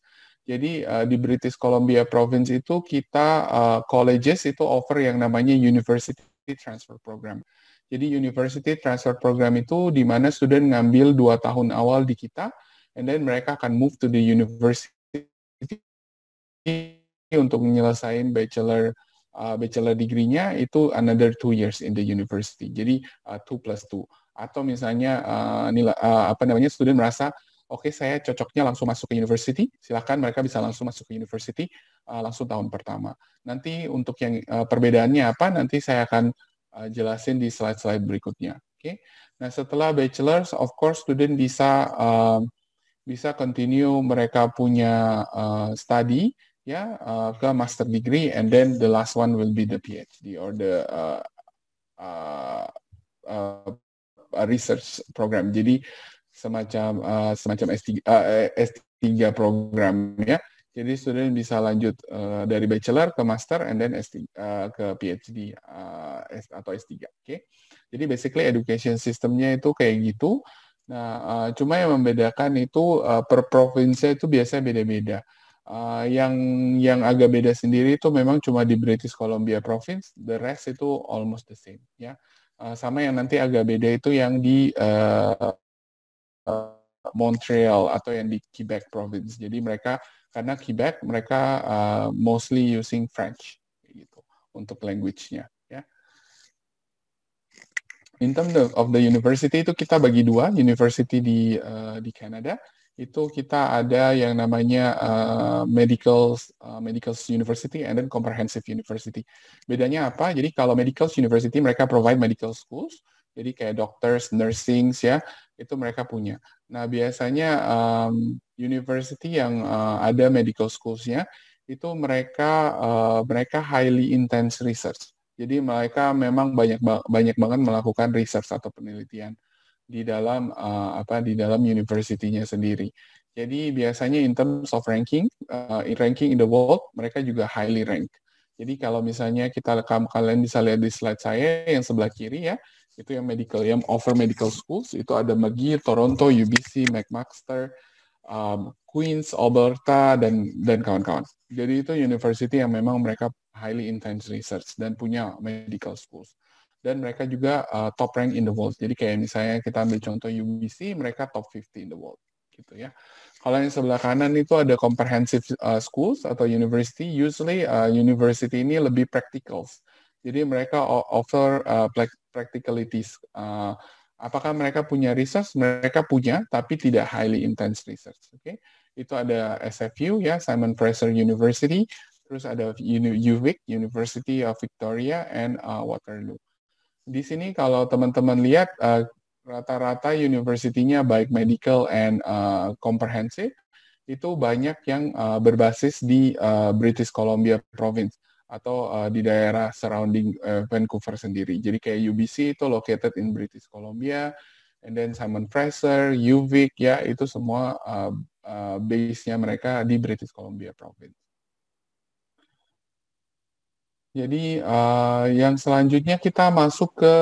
Jadi di British Columbia Province itu kita colleges itu offer yang namanya University Transfer Program. Jadi University Transfer Program itu di mana student ngambil 2 tahun awal di kita, and then mereka akan move to the university untuk menyelesaikan bachelor degree-nya itu another 2 years in the university. Jadi 2 plus 2. Atau misalnya student merasa oke, saya cocoknya langsung masuk ke university, silakan mereka bisa langsung masuk ke university langsung tahun pertama. Nanti untuk yang perbedaannya apa, nanti saya akan jelasin di slide-slide berikutnya. Oke. Nah, setelah bachelor's, of course, student bisa continue mereka punya study ya ke master degree, and then the last one will be the PhD or the research program. Jadi semacam S3 program ya. Jadi student bisa lanjut dari bachelor ke master and then ke PhD atau S3. Okay? Jadi basically education systemnya itu kayak gitu. Nah, cuma yang membedakan itu per provinsi itu biasanya beda-beda. Yang agak beda sendiri itu memang cuma di British Columbia Province, the rest itu almost the same. Ya, sama yang nanti agak beda itu yang di Montreal atau yang di Quebec Province. Jadi karena Quebec mereka mostly using French gitu untuk language-nya ya. In terms of the university itu kita bagi 2, university di Canada itu kita ada yang namanya medical university and then comprehensive university. Bedanya apa? Jadi kalau medical university mereka provide medical schools, jadi kayak doctors, nursing ya, itu mereka punya. Nah, biasanya university yang ada medical schools-nya itu mereka highly intense research. Jadi mereka memang banyak banget melakukan research atau penelitian di dalam university-nya sendiri. Jadi biasanya in terms of ranking in the world mereka juga highly ranked. Jadi kalau misalnya kalian bisa lihat di slide saya yang sebelah kiri ya, itu yang offer medical schools, itu ada McGill, Toronto, UBC, McMaster, Queen's, Alberta, dan kawan-kawan. Jadi itu university yang memang mereka highly intense research dan punya medical schools. Dan mereka juga top rank in the world. Jadi kayak misalnya kita ambil contoh UBC, mereka top 50 in the world. Gitu ya. Kalau yang sebelah kanan itu ada comprehensive schools atau university. Usually university ini lebih practicals. Jadi mereka offer practicalities. Apakah mereka punya research? Mereka punya, tapi tidak highly intense research. Okay? Itu ada SFU ya, Simon Fraser University. Terus ada UVic, University of Victoria, and Waterloo. Di sini kalau teman-teman lihat rata-rata university-nya baik medical and comprehensive itu banyak yang berbasis di British Columbia Province atau di daerah surrounding Vancouver sendiri. Jadi kayak UBC itu located in British Columbia, and then Simon Fraser, UVic ya itu semua base-nya mereka di British Columbia Province. Jadi yang selanjutnya kita masuk ke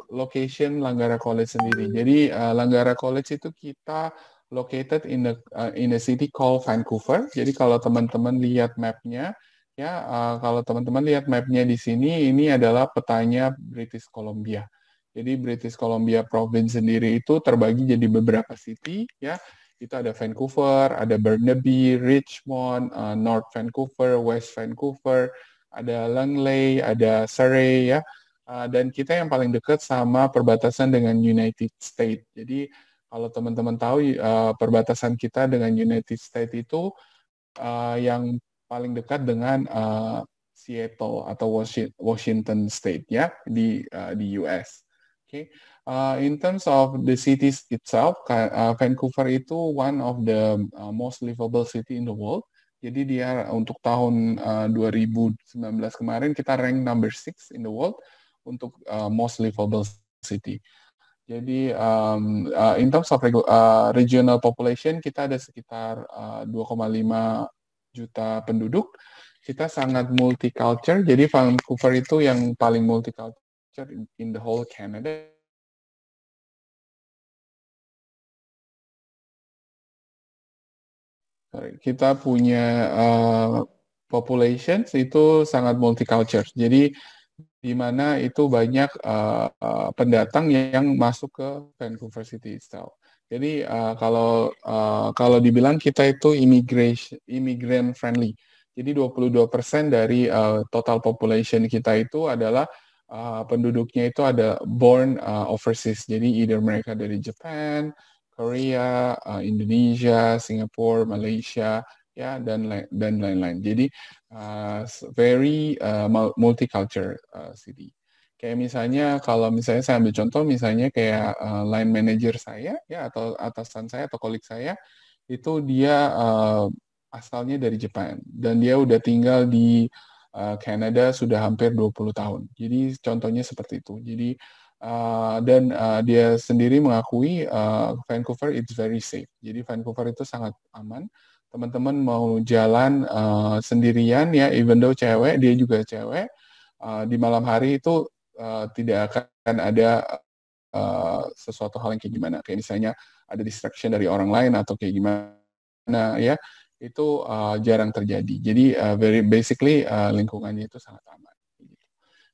location Langgara College sendiri. Jadi Langgara College itu kita located in a city called Vancouver. Jadi kalau teman-teman lihat map-nya, ya kalau teman-teman lihat map-nya di sini, ini adalah petanya British Columbia. Jadi British Columbia Province sendiri itu terbagi jadi beberapa city, ya. Itu ada Vancouver, ada Burnaby, Richmond, North Vancouver, West Vancouver, ada Langley, ada Surrey ya, dan kita yang paling dekat sama perbatasan dengan United States. Jadi kalau teman-teman tahu perbatasan kita dengan United States itu yang paling dekat dengan Seattle atau Washington State ya di US. Okay. In terms of the cities itself, Vancouver itu one of the most livable city in the world. Jadi dia untuk tahun 2019 kemarin kita rank number 6 in the world untuk most livable city. Jadi in terms of regional population kita ada sekitar 2,5 juta penduduk. Kita sangat multicultural. Jadi Vancouver itu yang paling multicultural in the whole Canada. Kita punya populations itu sangat multicultural. Jadi di mana itu banyak pendatang yang masuk ke Vancouver City itself. Jadi kalau dibilang kita itu immigrant friendly. Jadi 22% dari total population kita itu adalah penduduknya itu ada born overseas. Jadi either mereka dari Japan, Korea, Indonesia, Singapura, Malaysia, ya dan lain-lain. Jadi very multicultural city. Kayak misalnya kalau misalnya saya ambil contoh misalnya kayak line manager saya ya atau atasan saya atau kolik saya itu dia asalnya dari Jepang dan dia udah tinggal di Kanada sudah hampir 20 tahun. Jadi contohnya seperti itu. Jadi dan dia sendiri mengakui Vancouver it's very safe. Jadi Vancouver itu sangat aman. Teman-teman mau jalan sendirian ya, even though cewek, dia juga cewek, di malam hari itu tidak akan ada sesuatu hal yang kayak gimana. Kayak misalnya ada distraction dari orang lain atau kayak gimana ya, itu jarang terjadi. Jadi very basically lingkungannya itu sangat aman.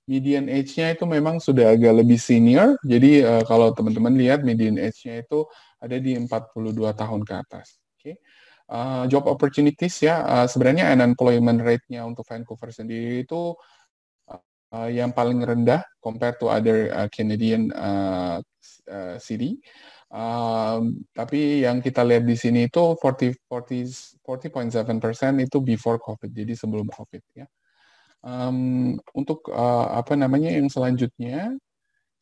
Median age-nya itu memang sudah agak lebih senior. Jadi kalau teman-teman lihat median age-nya itu ada di 42 tahun ke atas. Oke. Job opportunities ya, sebenarnya unemployment rate-nya untuk Vancouver sendiri itu yang paling rendah compared to other Canadian city. Tapi yang kita lihat di sini itu 40.7% itu before COVID, jadi sebelum COVID ya. Untuk apa namanya yang selanjutnya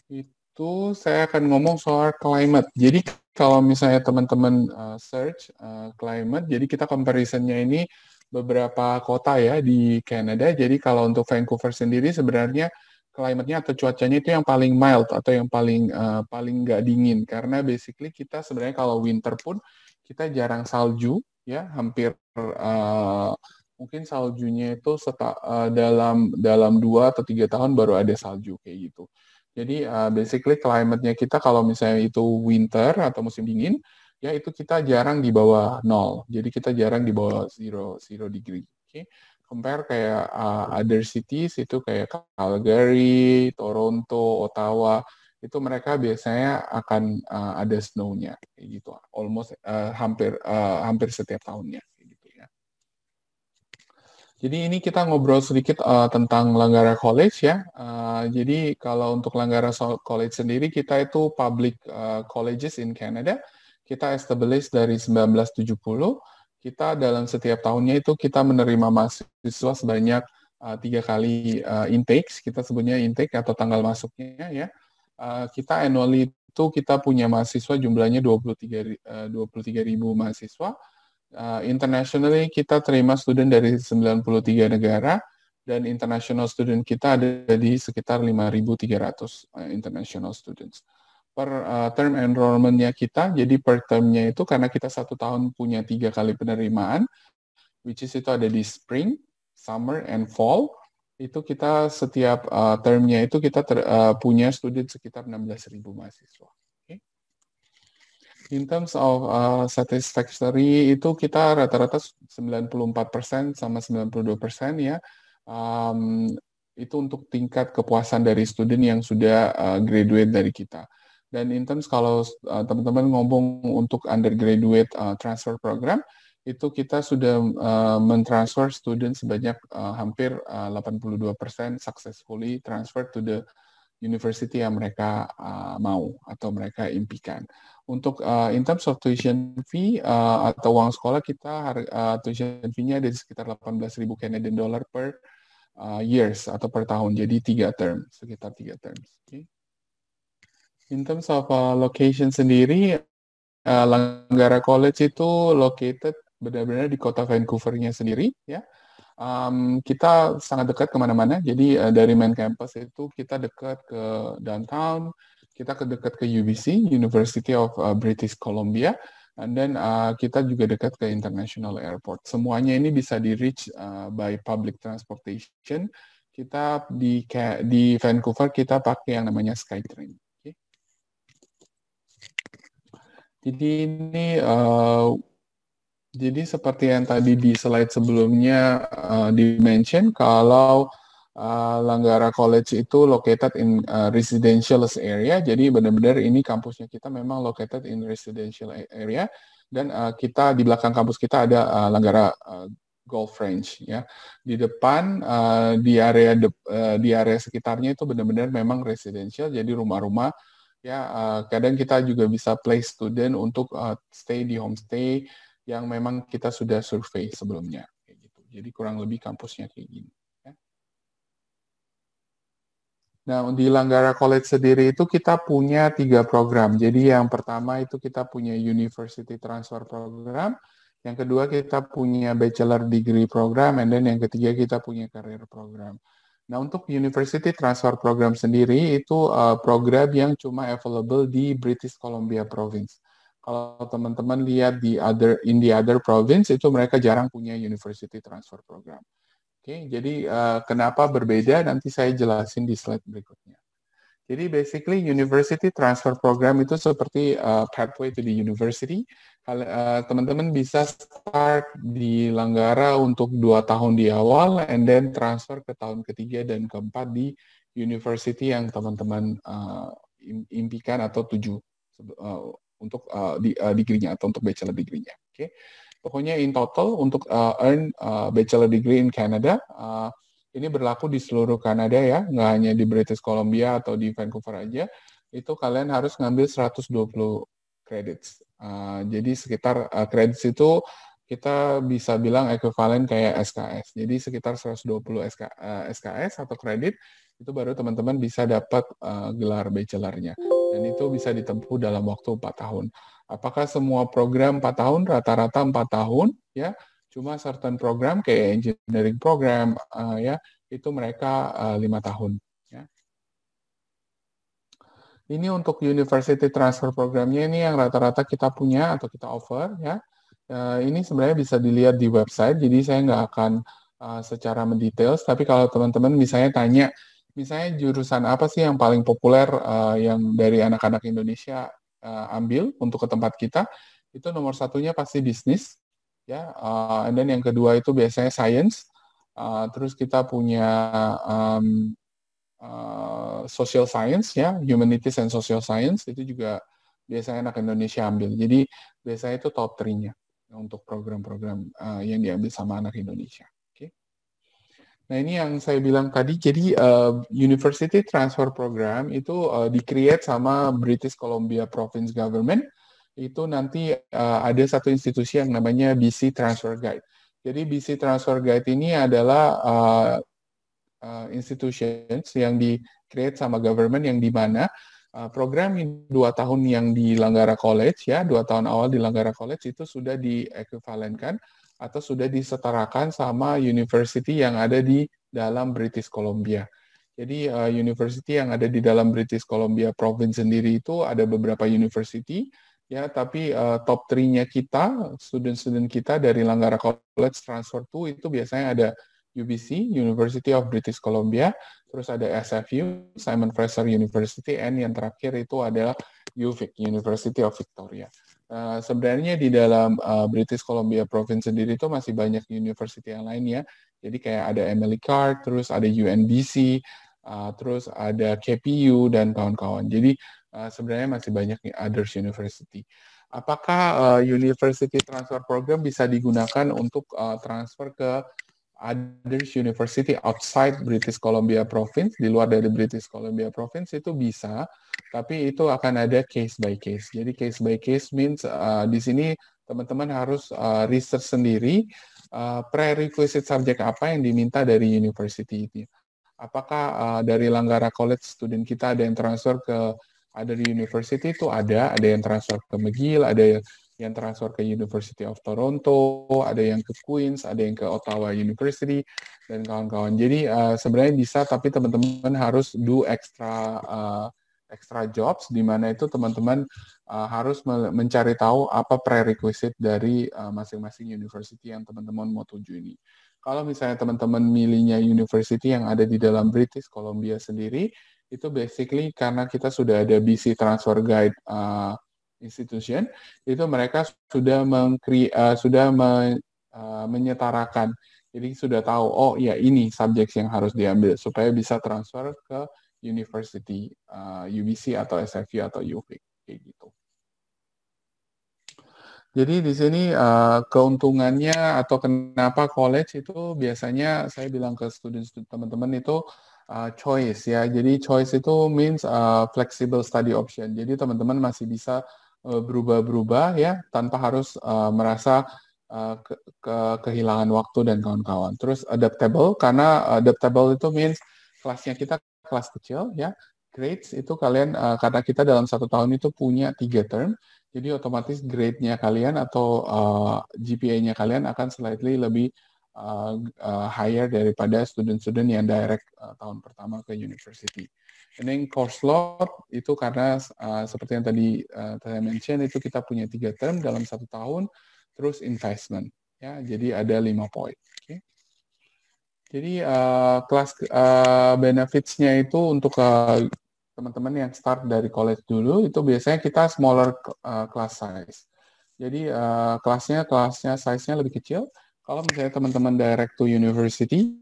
itu saya akan ngomong soal climate. Jadi kalau misalnya teman-teman search climate, jadi kita comparison-nya ini beberapa kota ya di Kanada. Jadi kalau untuk Vancouver sendiri sebenarnya climate-nya atau cuacanya itu yang paling mild atau yang paling nggak dingin. Karena basically kita sebenarnya kalau winter pun kita jarang salju ya, hampir mungkin saljunya itu dalam 2 atau 3 tahun baru ada salju kayak gitu. Jadi basically climate-nya kita kalau misalnya itu winter atau musim dingin, ya itu kita jarang di bawah 0. Jadi kita jarang di bawah 0 degree. Okay? Compare kayak other cities itu kayak Calgary, Toronto, Ottawa, itu mereka biasanya akan ada snow-nya kayak gitu. Almost hampir setiap tahunnya. Jadi ini kita ngobrol sedikit tentang Langgara College ya. Jadi kalau untuk Langgara College sendiri kita itu public colleges in Canada. Kita establish dari 1970. Kita dalam setiap tahunnya itu kita menerima mahasiswa sebanyak 3 kali intakes. Kita sebutnya intake atau tanggal masuknya ya. Kita annually itu kita punya mahasiswa jumlahnya 23.000 mahasiswa. Internationally kita terima student dari 93 negara dan international student kita ada di sekitar 5.300 international students. Per term enrollment-nya kita, jadi per term-nya itu karena kita 1 tahun punya 3 kali penerimaan, which is itu ada di spring, summer, and fall. Itu kita setiap term-nya itu kita punya student sekitar 16.000 mahasiswa. In terms of satisfactory itu kita rata-rata 94% sama 92% ya. Itu untuk tingkat kepuasan dari student yang sudah graduate dari kita. Dan in terms kalau teman-teman ngomong untuk undergraduate transfer program, itu kita sudah mentransfer student sebanyak hampir 82% successfully transfer to the university yang mereka mau atau mereka impikan. Untuk in terms of tuition fee atau uang sekolah kita tuition fee-nya ada di sekitar 18.000 Canadian dollar per years atau per tahun. Jadi 3 term, sekitar 3 terms. Okay. In terms of location sendiri, Langgara College itu located benar-benar di kota Vancouver-nya sendiri ya. Kita sangat dekat kemana-mana. Jadi dari main campus itu kita dekat ke downtown, kita dekat ke UBC, University of British Columbia, and then kita juga dekat ke International Airport. Semuanya ini bisa di reach by public transportation. Kita di Vancouver kita pakai yang namanya SkyTrain. Okay. Jadi ini jadi seperti yang tadi di slide sebelumnya di-mention, kalau Langgara College itu located in residential area, jadi benar-benar ini kampusnya kita memang located in residential area, dan kita di belakang kampus kita ada Langgara Golf Range ya. Di depan di area sekitarnya itu benar-benar memang residential, jadi rumah-rumah ya. Kadang kita juga bisa place student untuk stay di homestay yang memang kita sudah survei sebelumnya kayak gitu. Jadi kurang lebih kampusnya kayak gini. Nah, di Langgara College sendiri itu kita punya 3 program. Jadi yang pertama itu kita punya University Transfer Program, yang kedua kita punya Bachelor Degree Program, and then yang ketiga kita punya Career Program. Nah, untuk University Transfer Program sendiri itu program yang cuma available di British Columbia Province. Kalau teman-teman lihat di other province itu mereka jarang punya University Transfer Program. Oke, jadi kenapa berbeda nanti saya jelasin di slide berikutnya. Jadi basically University Transfer Program itu seperti pathway to the university. Teman-teman bisa start di Langgara untuk 2 tahun di awal, and then transfer ke tahun ketiga dan keempat di university yang teman-teman impikan atau tuju untuk degree-nya atau untuk bachelor degree-nya. Oke. Pokoknya in total untuk earn bachelor degree in Canada, ini berlaku di seluruh Kanada ya, nggak hanya di British Columbia atau di Vancouver aja, itu kalian harus ngambil 120 credits. Jadi sekitar credits itu kita bisa bilang ekuivalen kayak SKS. Jadi sekitar 120 SKS atau kredit, itu baru teman-teman bisa dapat gelar bachelor-nya. Dan itu bisa ditempuh dalam waktu 4 tahun. Apakah semua program 4 tahun? Rata-rata 4 tahun, ya. Cuma certain program kayak engineering program, ya, itu mereka 5 tahun. Ya. Ini untuk University Transfer Programnya ini yang rata-rata kita punya atau kita offer, ya. Ini sebenarnya bisa dilihat di website, jadi saya nggak akan secara mendetail, tapi kalau teman-teman misalnya tanya, misalnya jurusan apa sih yang paling populer yang dari anak-anak Indonesia ambil untuk ke tempat kita, itu nomor satunya pasti bisnis, ya. And then yang kedua itu biasanya science. Terus kita punya social science, ya, humanities and social science, itu juga biasanya anak Indonesia ambil. Jadi biasanya itu top 3-nya untuk program-program yang diambil sama anak Indonesia. Nah, ini yang saya bilang tadi, jadi University Transfer Program itu di-create sama British Columbia Province Government. Itu nanti ada satu institusi yang namanya BC Transfer Guide. Jadi BC Transfer Guide ini adalah institutions yang di-create sama government, yang di mana program 2 tahun yang di Langgara College, ya, 2 tahun awal di Langgara College itu sudah diekuivalenkan atau sudah disetarakan sama university yang ada di dalam British Columbia. Jadi university yang ada di dalam British Columbia Province sendiri itu ada beberapa university, ya, tapi top 3-nya kita, student-student kita dari Langgara College Transfer 2 itu biasanya ada UBC, University of British Columbia, terus ada SFU, Simon Fraser University, and yang terakhir itu adalah UVic, University of Victoria. Sebenarnya di dalam British Columbia Province sendiri itu masih banyak university yang lain, ya. Jadi kayak ada Emily Carr, terus ada UNBC, terus ada KPU dan kawan-kawan. Jadi sebenarnya masih banyak others university. Apakah University Transfer Program bisa digunakan untuk transfer ke others university outside British Columbia Province, di luar dari British Columbia Province? Itu bisa, tapi itu akan ada case by case. Jadi case by case means di sini teman-teman harus research sendiri prerequisite subject apa yang diminta dari university itu. Apakah dari Langgara College student kita ada yang transfer ke other university? Itu ada yang transfer ke McGill, ada yang transfer ke University of Toronto, ada yang ke Queen's, ada yang ke Ottawa University, dan kawan-kawan. Jadi sebenarnya bisa, tapi teman-teman harus do extra extra jobs, di mana itu teman-teman harus mencari tahu apa prerequisite dari masing-masing university yang teman-teman mau tuju ini. Kalau misalnya teman-teman milihnya university yang ada di dalam British Columbia sendiri, itu basically karena kita sudah ada BC Transfer Guide institution, itu mereka sudah menyetarakan. Jadi sudah tahu, oh ya ini subjek yang harus diambil supaya bisa transfer ke university, UBC atau SFU atau UVic, kayak gitu. Jadi di sini keuntungannya atau kenapa college itu biasanya saya bilang ke student-student teman-teman itu choice ya. Jadi choice itu means flexible study option. Jadi teman-teman masih bisa berubah-berubah ya tanpa harus merasa kehilangan waktu dan kawan-kawan. Terus adaptable, karena adaptable itu means kelasnya kita kelas kecil ya. Grades itu kalian karena kita dalam 1 tahun itu punya 3 term, jadi otomatis grade-nya kalian atau GPA-nya kalian akan slightly lebih higher daripada student-student yang direct tahun pertama ke university. And course load itu karena seperti yang tadi saya mention itu kita punya 3 term dalam 1 tahun, terus investment ya, jadi ada 5 poin. Okay. Jadi kelas benefits-nya itu untuk teman-teman yang start dari college dulu, itu biasanya kita smaller class size. Jadi kelasnya size-nya lebih kecil. Kalau misalnya teman-teman direct to university,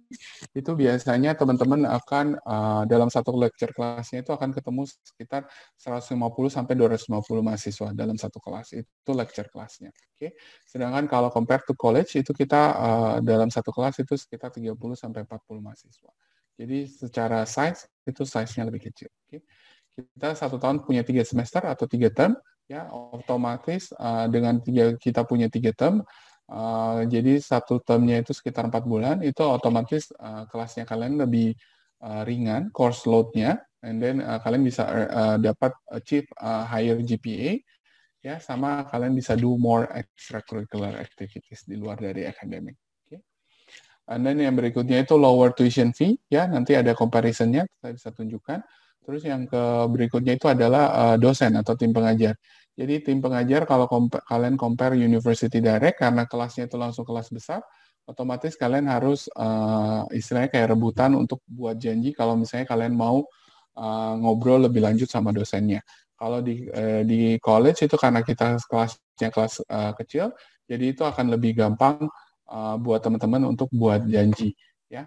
itu biasanya teman-teman akan dalam satu lecture kelasnya itu akan ketemu sekitar 150 sampai 250 mahasiswa dalam satu kelas. Itu lecture kelasnya. Oke. Sedangkan kalau compare to college itu kita dalam satu kelas itu sekitar 30 sampai 40 mahasiswa. Jadi secara size itu size-nya lebih kecil. Oke. Kita 1 tahun punya 3 semester atau 3 term, ya otomatis dengan kita punya 3 term, jadi 1 termnya itu sekitar 4 bulan, itu otomatis kelasnya kalian lebih ringan, course load-nya, and then kalian bisa dapat achieve higher GPA, ya sama kalian bisa do more extracurricular activities di luar dari academic. And then yang berikutnya itu lower tuition fee, ya nanti ada comparison-nya, saya bisa tunjukkan. Terus yang berikutnya itu adalah dosen atau tim pengajar. Jadi tim pengajar kalau kalian compare university direct, karena kelasnya itu langsung kelas besar, otomatis kalian harus istilahnya kayak rebutan untuk buat janji kalau misalnya kalian mau ngobrol lebih lanjut sama dosennya. Kalau di college itu karena kita kelasnya kelas kecil, jadi itu akan lebih gampang buat teman-teman untuk buat janji, ya.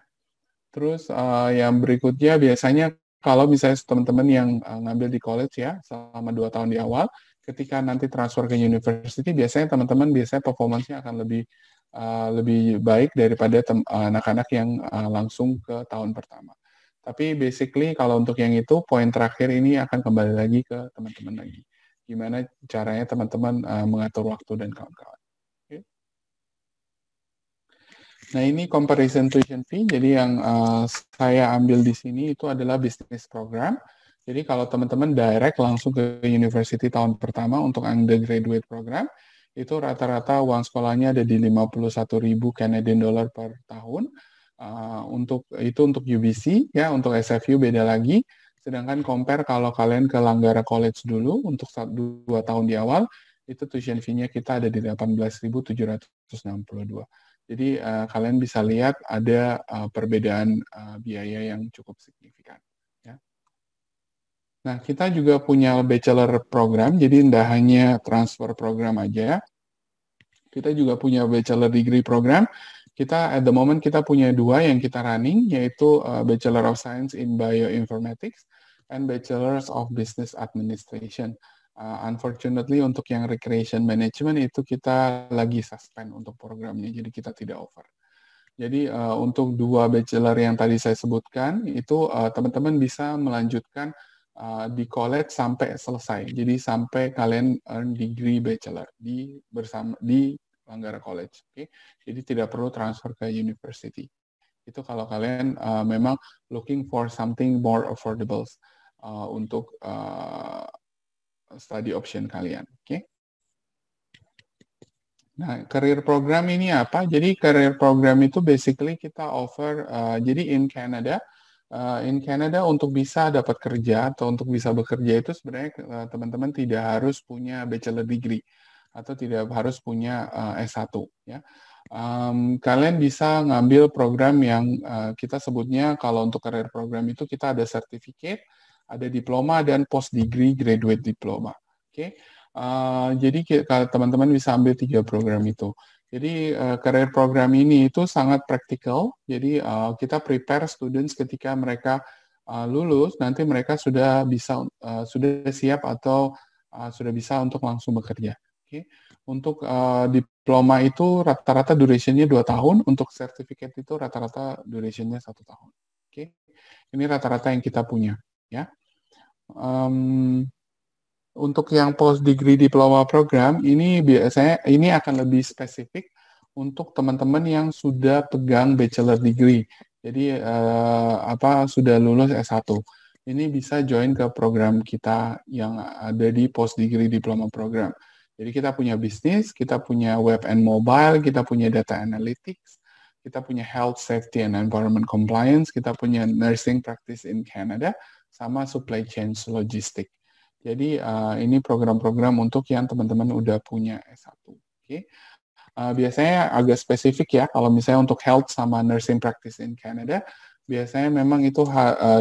Terus yang berikutnya biasanya kalau misalnya teman-teman yang ngambil di college ya selama 2 tahun di awal, ketika nanti transfer ke university biasanya teman-teman performance-nya akan lebih baik daripada anak-anak yang langsung ke tahun pertama. Tapi basically kalau untuk yang itu poin terakhir ini akan kembali lagi ke teman-teman lagi. Gimana caranya teman-teman mengatur waktu dan kawan-kawan. Nah, ini comparison tuition fee. Jadi yang saya ambil di sini itu adalah business program. Jadi kalau teman-teman direct langsung ke university tahun pertama untuk undergraduate program, itu rata-rata uang sekolahnya ada di 51.000 Canadian dollar per tahun. Untuk UBC, ya untuk SFU beda lagi. Sedangkan compare kalau kalian ke Langgara College dulu untuk 2 tahun di awal, itu tuition fee-nya kita ada di 18.762. Jadi kalian bisa lihat ada perbedaan biaya yang cukup signifikan. Ya. Nah, kita juga punya bachelor program, jadi tidak hanya transfer program aja. Kita juga punya bachelor degree program. Kita at the moment kita punya 2 yang kita running, yaitu Bachelor of Science in Bioinformatics and Bachelors of Business Administration. Unfortunately untuk yang recreation management itu kita lagi suspend untuk programnya, jadi kita tidak offer. Jadi untuk 2 bachelor yang tadi saya sebutkan itu teman-teman bisa melanjutkan di college sampai selesai. Jadi sampai kalian earn degree bachelor di Langgara College. Okay? Jadi tidak perlu transfer ke university. Itu kalau kalian memang looking for something more affordable untuk study option kalian. Oke. Nah, career program ini apa? Jadi career program itu basically kita offer, jadi in Canada, In Canada untuk bisa dapat kerja atau untuk bisa bekerja itu sebenarnya teman-teman tidak harus punya bachelor degree atau tidak harus punya S1 ya. Kalian bisa ngambil program yang kita sebutnya kalau untuk career program itu kita ada certificate, ada diploma dan post degree graduate diploma. Oke. Jadi kalau teman-teman bisa ambil 3 program itu. Jadi career program ini itu sangat praktikal. Jadi kita prepare students ketika mereka lulus, nanti mereka sudah bisa sudah siap atau sudah bisa untuk langsung bekerja. Oke. Untuk diploma itu rata-rata durationnya 2 tahun, untuk sertifikat itu rata-rata durationnya 1 tahun. Oke. Ini rata-rata yang kita punya, ya. Untuk yang post degree diploma program ini biasanya ini akan lebih spesifik untuk teman-teman yang sudah pegang bachelor degree. Jadi sudah lulus S1. Ini bisa join ke program kita yang ada di post degree diploma program. Jadi kita punya bisnis, kita punya web and mobile, kita punya data analytics, kita punya health, safety and environment compliance, kita punya nursing practice in Canada, sama supply chain logistic. Jadi ini program-program untuk yang teman-teman udah punya S1. Okay. Biasanya agak spesifik ya, kalau misalnya untuk health sama nursing practice in Canada, biasanya memang itu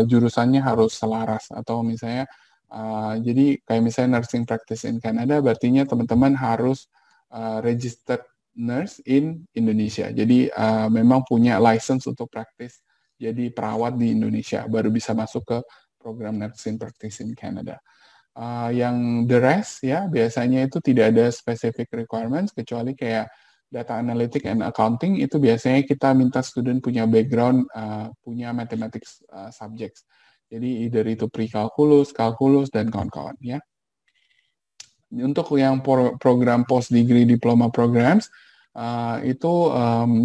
jurusannya harus selaras. Atau misalnya, jadi kayak misalnya nursing practice in Canada, berartinya teman-teman harus registered nurse in Indonesia. Jadi memang punya license untuk praktis jadi perawat di Indonesia, baru bisa masuk ke program nursing practice in Canada. Yang the rest ya biasanya itu tidak ada specific requirements kecuali kayak data analytic and accounting itu biasanya kita minta student punya background punya mathematics subjects. Jadi either itu pre-calculus, kalkulus dan kawan-kawan ya. Untuk yang program post degree diploma programs itu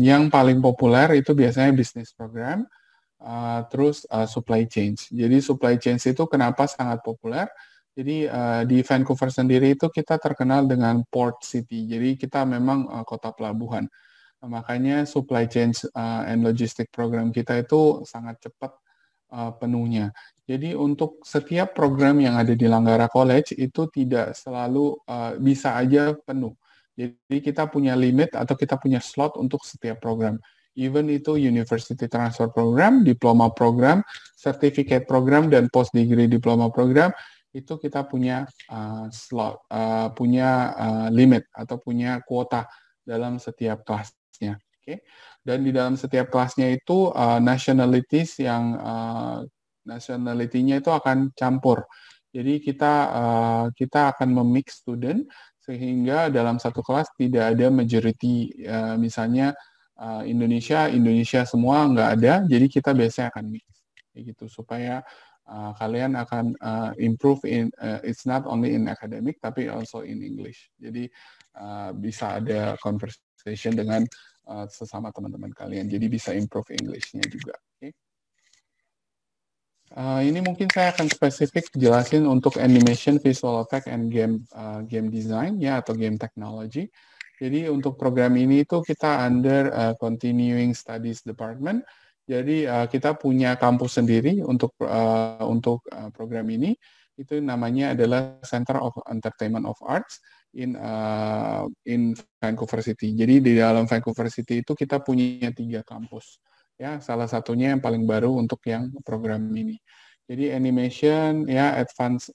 yang paling populer itu biasanya business program, terus supply chain. Jadi supply chain itu kenapa sangat populer? Jadi di Vancouver sendiri itu kita terkenal dengan port city. Jadi kita memang kota pelabuhan. Makanya supply chain and logistic program kita itu sangat cepat penuhnya. Jadi untuk setiap program yang ada di Langgara College itu tidak selalu bisa aja penuh. Jadi kita punya limit atau kita punya slot untuk setiap program. Even itu university transfer program, diploma program, certificate program, dan post degree diploma program, itu kita punya slot, punya limit atau punya kuota dalam setiap kelasnya. Okay? Dan di dalam setiap kelasnya itu nationalities yang nationality-nya itu akan campur. Jadi kita akan memix student sehingga dalam satu kelas tidak ada majority, misalnya Indonesia semua nggak ada. Jadi kita biasanya akan mix, gitu supaya kalian akan improve in it's not only in academic tapi also in English. Jadi bisa ada conversation dengan sesama teman-teman kalian. Jadi bisa improve English-nya juga. Okay. Ini mungkin saya akan spesifik jelasin untuk animation, visual effect, and game design ya atau game technology. Jadi untuk program ini itu kita under continuing studies department. Jadi kita punya kampus sendiri untuk program ini. Itu namanya adalah Center of Entertainment of Arts in Vancouver City. Jadi di dalam Vancouver City itu kita punya 3 kampus. Ya, salah satunya yang paling baru untuk yang program ini. Jadi animation ya advance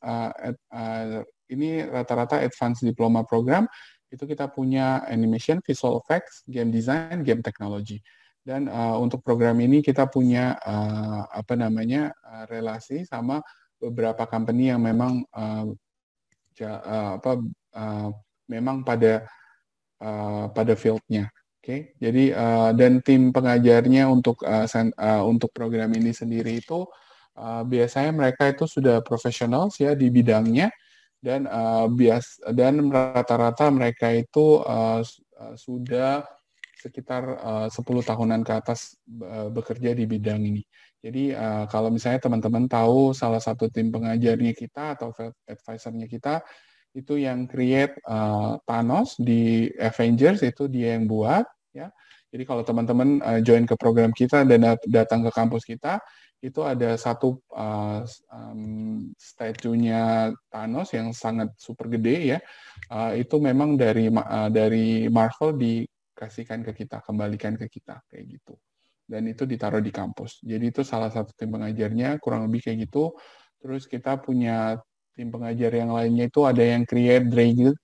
ini rata-rata advance diploma program itu kita punya animation, visual effects, game design, game technology. Dan untuk program ini kita punya relasi sama beberapa company yang memang memang pada field-nya. Oke, jadi dan tim pengajarnya untuk program ini sendiri itu biasanya mereka itu sudah profesional ya di bidangnya dan rata-rata mereka itu sudah sekitar 10 tahunan ke atas bekerja di bidang ini. Jadi kalau misalnya teman-teman tahu salah satu tim pengajarnya kita atau advisor-nya kita itu yang create Thanos di Avengers itu dia yang buat ya. Jadi kalau teman-teman join ke program kita dan datang ke kampus kita, itu ada satu statuenya Thanos yang sangat super gede ya. Itu memang dari Marvel dikasihkan ke kita, kembalikan ke kita kayak gitu. Dan itu ditaruh di kampus. Jadi itu salah satu tim pengajarnya, kurang lebih kayak gitu. Terus kita punya tim pengajar yang lainnya itu ada yang create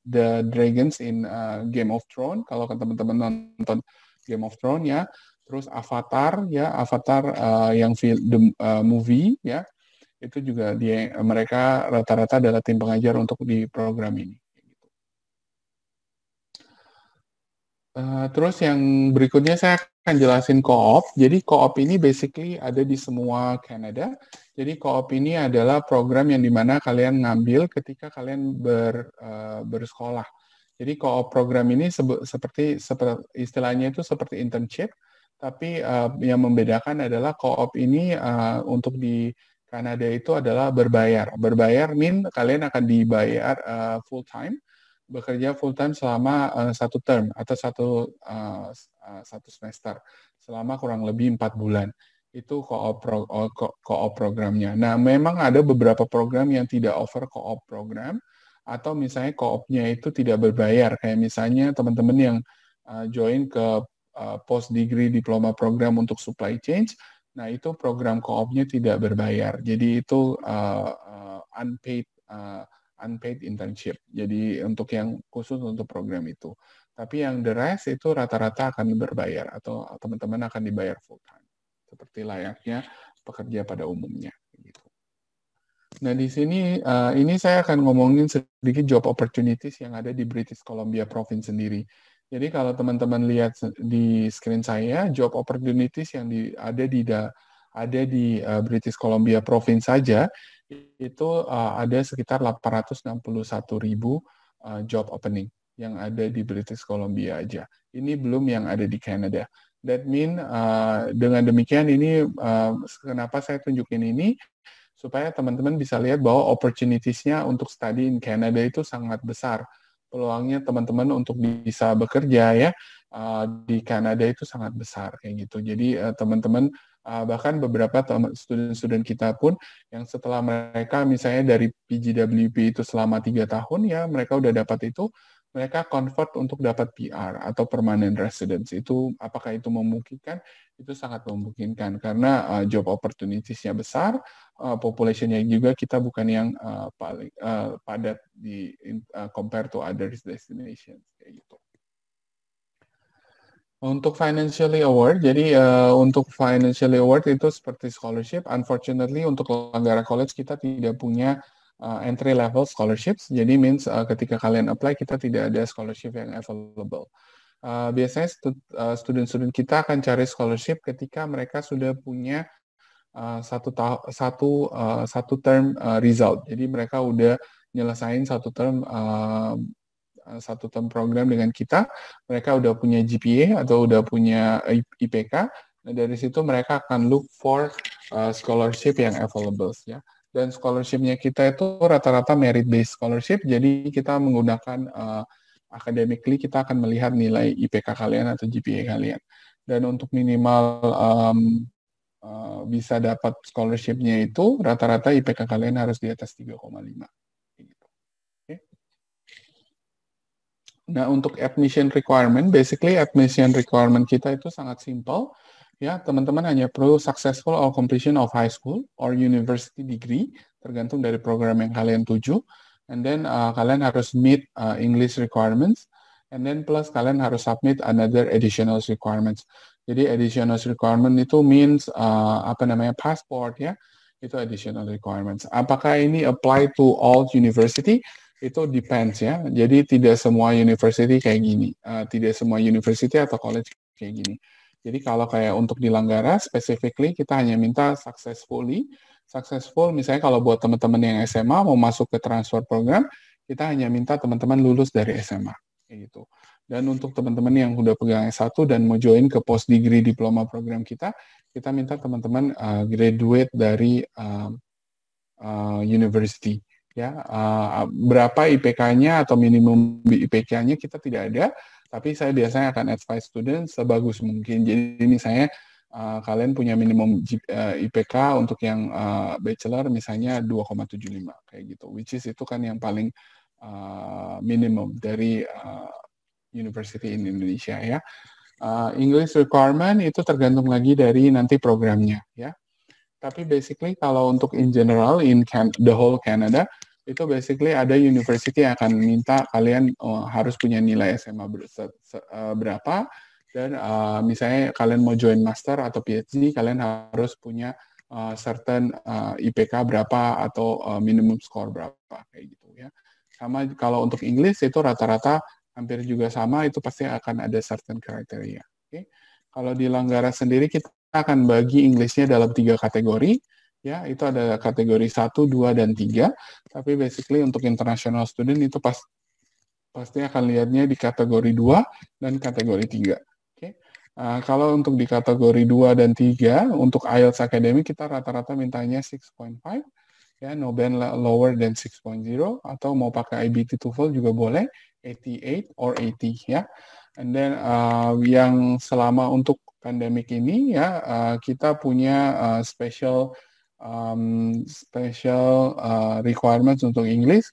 the dragons in Game of Thrones. Kalau teman-teman nonton Game of Thrones ya. Terus Avatar ya, Avatar yang movie ya. Itu juga mereka rata-rata adalah tim pengajar untuk di program ini. Terus yang berikutnya saya akan jelasin co-op. Jadi co-op ini basically ada di semua Kanada. Jadi co-op ini adalah program yang dimana kalian ngambil ketika kalian bersekolah. Jadi co-op program ini seperti istilahnya itu seperti internship, tapi yang membedakan adalah co-op ini untuk di Kanada itu adalah berbayar. Berbayar mean kalian akan dibayar full time. Bekerja full time selama satu term atau satu semester selama kurang lebih 4 bulan. Itu co-op programnya. Nah, memang ada beberapa program yang tidak offer co-op program atau misalnya co-opnya itu tidak berbayar. Kayak misalnya teman-teman yang join ke post degree diploma program untuk supply chain. Nah, itu program co-opnya tidak berbayar. Jadi itu unpaid internship. Jadi untuk yang khusus untuk program itu. Tapi yang the rest itu rata-rata akan berbayar atau teman-teman akan dibayar full time. Seperti layaknya pekerja pada umumnya. Gitu. Nah di sini ini saya akan ngomongin sedikit job opportunities yang ada di British Columbia Province sendiri. Jadi kalau teman-teman lihat di screen saya, job opportunities yang ada di British Columbia Province saja itu ada sekitar 861.000 job opening yang ada di British Columbia aja. Ini belum yang ada di Canada. That mean dengan demikian ini kenapa saya tunjukin ini supaya teman-teman bisa lihat bahwa opportunities-nya untuk study in Canada itu sangat besar. Peluangnya teman-teman untuk bisa bekerja ya di Kanada itu sangat besar kayak gitu. Jadi teman-teman bahkan beberapa student-student kita pun yang setelah mereka misalnya dari PGWP itu selama 3 tahun ya mereka udah dapat itu, mereka convert untuk dapat PR atau permanent residence. Itu apakah itu memungkinkan? Itu sangat memungkinkan karena job opportunities-nya besar, population-nya juga kita bukan yang paling padat di compare to other destinations kayak gitu. Untuk financially award, jadi untuk financially award itu seperti scholarship. Unfortunately untuk Langgara College kita tidak punya entry level scholarships. Jadi means ketika kalian apply kita tidak ada scholarship yang available. Biasanya student-student kita akan cari scholarship ketika mereka sudah punya satu term result. Jadi mereka udah nyelesain satu term program dengan kita, mereka udah punya GPA atau udah punya IPK. Nah, dari situ mereka akan look for scholarship yang available ya. Dan scholarship-nya kita itu rata-rata merit-based scholarship, jadi kita menggunakan academically kita akan melihat nilai IPK kalian atau GPA kalian. Dan untuk minimal bisa dapat scholarship-nya itu rata-rata IPK kalian harus di atas 3,5. Nah, untuk admission requirement, basically admission requirement kita itu sangat simple. Ya, teman-teman hanya perlu successful or completion of high school or university degree, tergantung dari program yang kalian tuju. And then kalian harus meet English requirements. And then plus kalian harus submit another additional requirements. Jadi additional requirement itu means passport ya. Itu additional requirements. Apakah ini apply to all university? Itu depends ya. Jadi tidak semua university kayak gini. Tidak semua university atau college kayak gini. Jadi kalau kayak untuk di Langgara, specifically kita hanya minta successful misalnya kalau buat teman-teman yang SMA mau masuk ke transfer program, kita hanya minta teman-teman lulus dari SMA. Kayak gitu. Dan untuk teman-teman yang udah pegang S1 dan mau join ke post degree diploma program kita minta teman-teman graduate dari university. Ya, berapa IPK-nya atau minimum IPK-nya kita tidak ada, Tapi saya biasanya akan advise student sebagus mungkin. Jadi misalnya kalian punya minimum IPK untuk yang bachelor misalnya 2,75 kayak gitu. Which is itu kan yang paling minimum dari university in Indonesia ya. English requirement itu tergantung lagi dari nanti programnya ya. Tapi basically kalau untuk in general the whole Canada itu basically ada university yang akan minta kalian harus punya nilai SMA berapa dan misalnya kalian mau join master atau PhD kalian harus punya certain IPK berapa atau minimum score berapa kayak gitu ya. Sama kalau untuk English itu rata-rata hampir juga sama, itu pasti akan ada certain criteria. Okay? Kalau di Langgara sendiri kita akan bagi English-nya dalam 3 kategori. Ya, itu ada kategori 1, 2, dan 3. Tapi basically untuk international student itu pasti akan lihatnya di kategori 2 dan kategori 3. Okay? Kalau untuk di kategori 2 dan 3, untuk IELTS Academy kita rata-rata mintanya 6.5. Ya, no band lower than 6.0 atau mau pakai IBT TOEFL juga boleh 88 or 80 ya. And then yang selama untuk pandemik ini ya kita punya special requirements untuk English.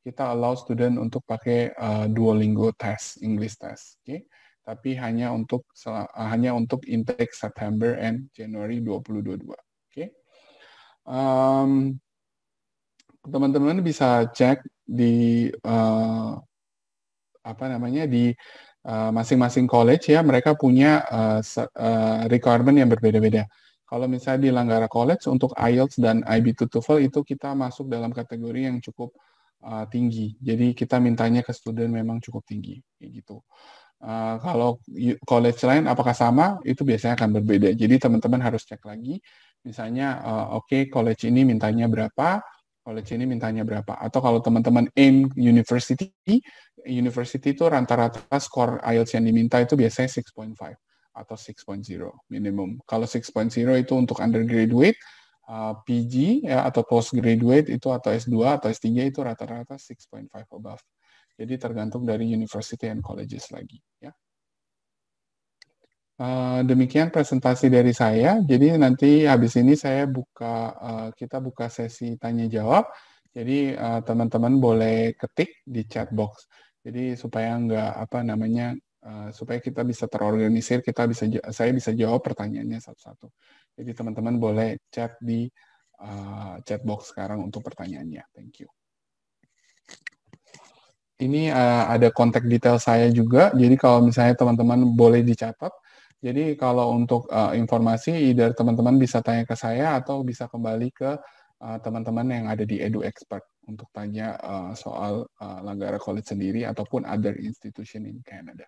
Kita allow student untuk pakai Duolingo test, English test, okay? Tapi hanya untuk intake September and January 2022, okay? Teman-teman bisa cek di masing-masing college ya, mereka punya requirement yang berbeda-beda. Kalau misalnya di Langgara College untuk IELTS dan IB2 TOEFL itu kita masuk dalam kategori yang cukup tinggi. Jadi kita mintanya ke student memang cukup tinggi, kayak gitu. Kalau college lain apakah sama? Itu biasanya akan berbeda. Jadi teman-teman harus cek lagi. Misalnya, oke, college ini mintanya berapa? College ini mintanya berapa? Atau kalau teman-teman aim university itu rata-rata skor IELTS yang diminta itu biasanya 6.5 atau 6.0 minimum. Kalau 6.0 itu untuk undergraduate, PG ya, atau postgraduate itu atau S2 atau S3 itu rata-rata 6.5 above. Jadi tergantung dari university and colleges lagi ya. Demikian presentasi dari saya. Jadi nanti habis ini saya kita buka sesi tanya jawab. Jadi teman-teman boleh ketik di chat box. Jadi supaya supaya kita bisa terorganisir, saya bisa jawab pertanyaannya satu-satu. Jadi teman-teman boleh chat di chat box sekarang untuk pertanyaannya. Thank you. Ini ada kontak detail saya juga. Jadi kalau misalnya teman-teman boleh dicatat. Jadi kalau untuk informasi, either teman-teman bisa tanya ke saya atau bisa kembali ke teman-teman yang ada di Edu Expert untuk tanya soal Langgara College sendiri ataupun other institution in Canada.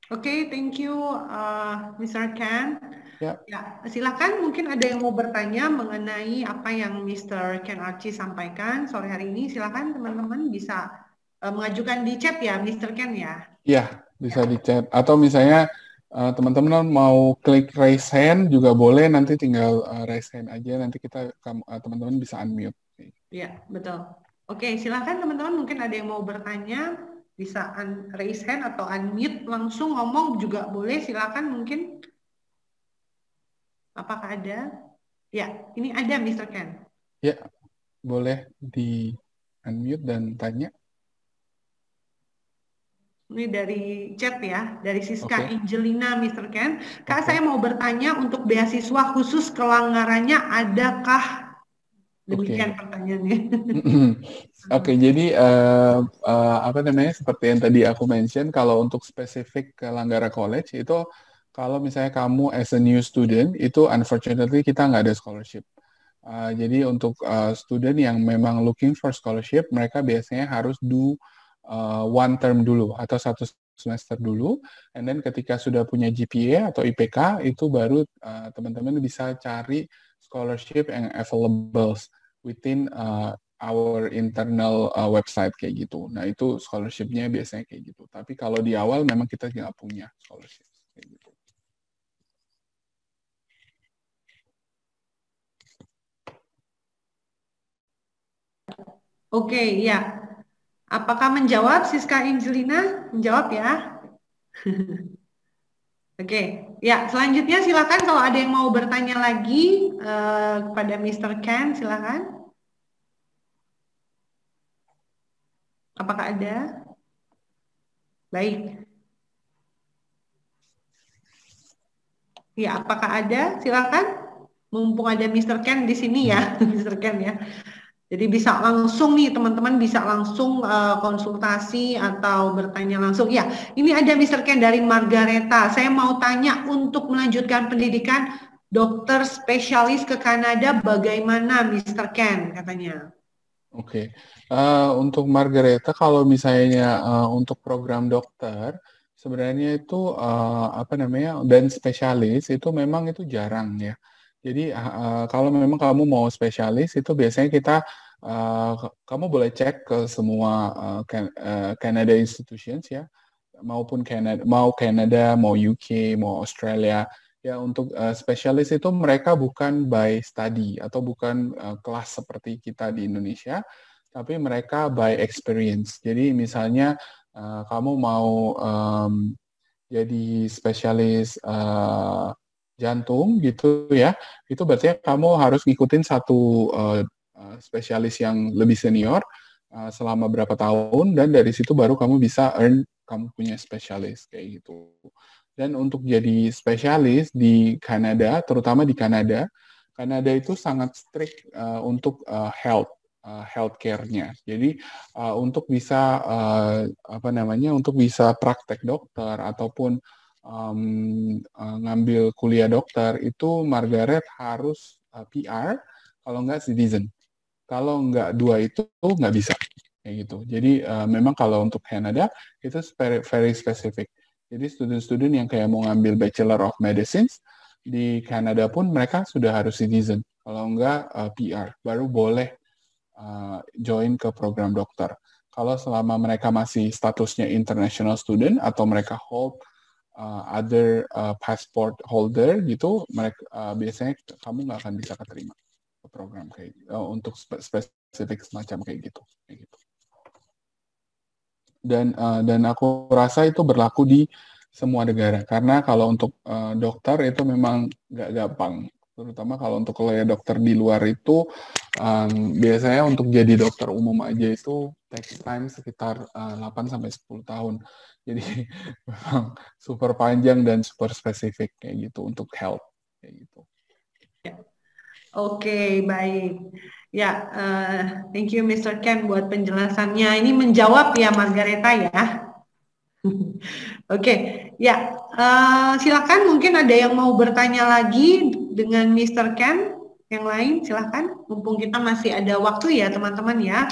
Oke, thank you, Mr. Ken. Ya, silakan. Mungkin ada yang mau bertanya mengenai apa yang Mr. Ken Archie sampaikan sore hari ini. Silakan teman-teman bisa mengajukan di chat ya, Mr. Ken ya. Iya, bisa di chat. Atau misalnya teman-teman mau klik raise hand juga boleh. Nanti tinggal raise hand aja. Nanti teman-teman bisa unmute. Iya, betul. Oke, silakan teman-teman. Mungkin ada yang mau bertanya. Bisa raise hand atau unmute langsung ngomong juga boleh. Silakan mungkin. Apakah ada? Ya, ini ada Mr. Ken. Ya, boleh di unmute dan tanya. Ini dari chat ya, dari Siska Okay. Angelina, Mr. Ken. Kak, saya mau bertanya untuk beasiswa khusus kelanggarannya adakah? Demikian pertanyaannya. Oke, jadi seperti yang tadi aku mention, kalau untuk spesifik ke Langgara College itu kalau misalnya kamu as a new student itu unfortunately kita nggak ada scholarship. Jadi untuk student yang memang looking for scholarship, mereka biasanya harus do one term dulu atau 1 semester dulu, and then ketika sudah punya GPA atau IPK itu baru teman-teman bisa cari scholarship yang available within our internal website kayak gitu. Nah itu scholarship-nya biasanya kayak gitu. Tapi kalau di awal memang kita nggak punya scholarship kayak gitu. Oke, thank you. Mr. Ken. Silakan. Mungkin ada yang mau bertanya mengenai apa yang Mr. Ken sampaikan sore hari ini. Silakan teman-teman bisa mengajukan di chat ya, Mr. Ken ya. Iya, boleh di unmute dan tanya. Oke, ya. Apakah menjawab Siska Angelina? Menjawab ya. Oke, ya selanjutnya silakan kalau ada yang mau bertanya lagi kepada Mr. Ken, silakan. Apakah ada? Baik. Ya, apakah ada? Silakan. Mumpung ada Mr. Ken di sini ya, Mr. Ken ya. Jadi bisa langsung nih teman-teman bisa langsung konsultasi atau bertanya langsung. Ya, ini ada Mr. Ken dari Margareta. Saya mau tanya untuk melanjutkan pendidikan dokter spesialis ke Kanada bagaimana Mr. Ken katanya. Oke. Untuk Margareta kalau misalnya untuk program dokter sebenarnya itu apa namanya dan spesialis itu memang itu jarang ya. Jadi kalau memang kamu mau spesialis itu biasanya kamu boleh cek ke semua Canada institutions ya, maupun Canada, mau UK, mau Australia. Ya untuk spesialis itu mereka bukan by study atau bukan kelas seperti kita di Indonesia, tapi mereka by experience. Jadi misalnya kamu mau jadi spesialis jantung gitu ya, itu berarti kamu harus ngikutin satu spesialis yang lebih senior selama berapa tahun, dan dari situ baru kamu bisa earn kamu punya spesialis kayak gitu. Dan untuk jadi spesialis di Kanada, terutama di Kanada itu sangat strict untuk healthcare-nya. Jadi untuk bisa untuk bisa praktek dokter ataupun ngambil kuliah dokter itu Margaret harus PR, kalau nggak citizen. Kalau nggak dua itu nggak bisa kayak gitu. Jadi memang kalau untuk Canada itu very specific. Jadi student-student yang kayak mau ngambil Bachelor of Medicine di Kanada pun mereka sudah harus citizen. Kalau nggak PR baru boleh join ke program dokter. Kalau selama mereka masih statusnya international student atau mereka hold other passport holder gitu, mereka biasanya kamu nggak akan bisa keterima ke program kayak untuk spesifik semacam kayak gitu. Dan aku rasa itu berlaku di semua negara, karena kalau untuk dokter itu memang nggak gampang, terutama kalau untuk kuliah dokter di luar itu biasanya untuk jadi dokter umum aja itu takes time sekitar 8-10 tahun. Jadi memang super panjang dan super spesifik kayak gitu untuk health kayak gitu. Oke, baik. Ya, thank you Mr. Ken buat penjelasannya. Ini menjawab ya Margareta ya. Oke, ya silakan mungkin ada yang mau bertanya lagi dengan Mr. Ken. Yang lain silakan. Mumpung kita masih ada waktu ya teman-teman ya.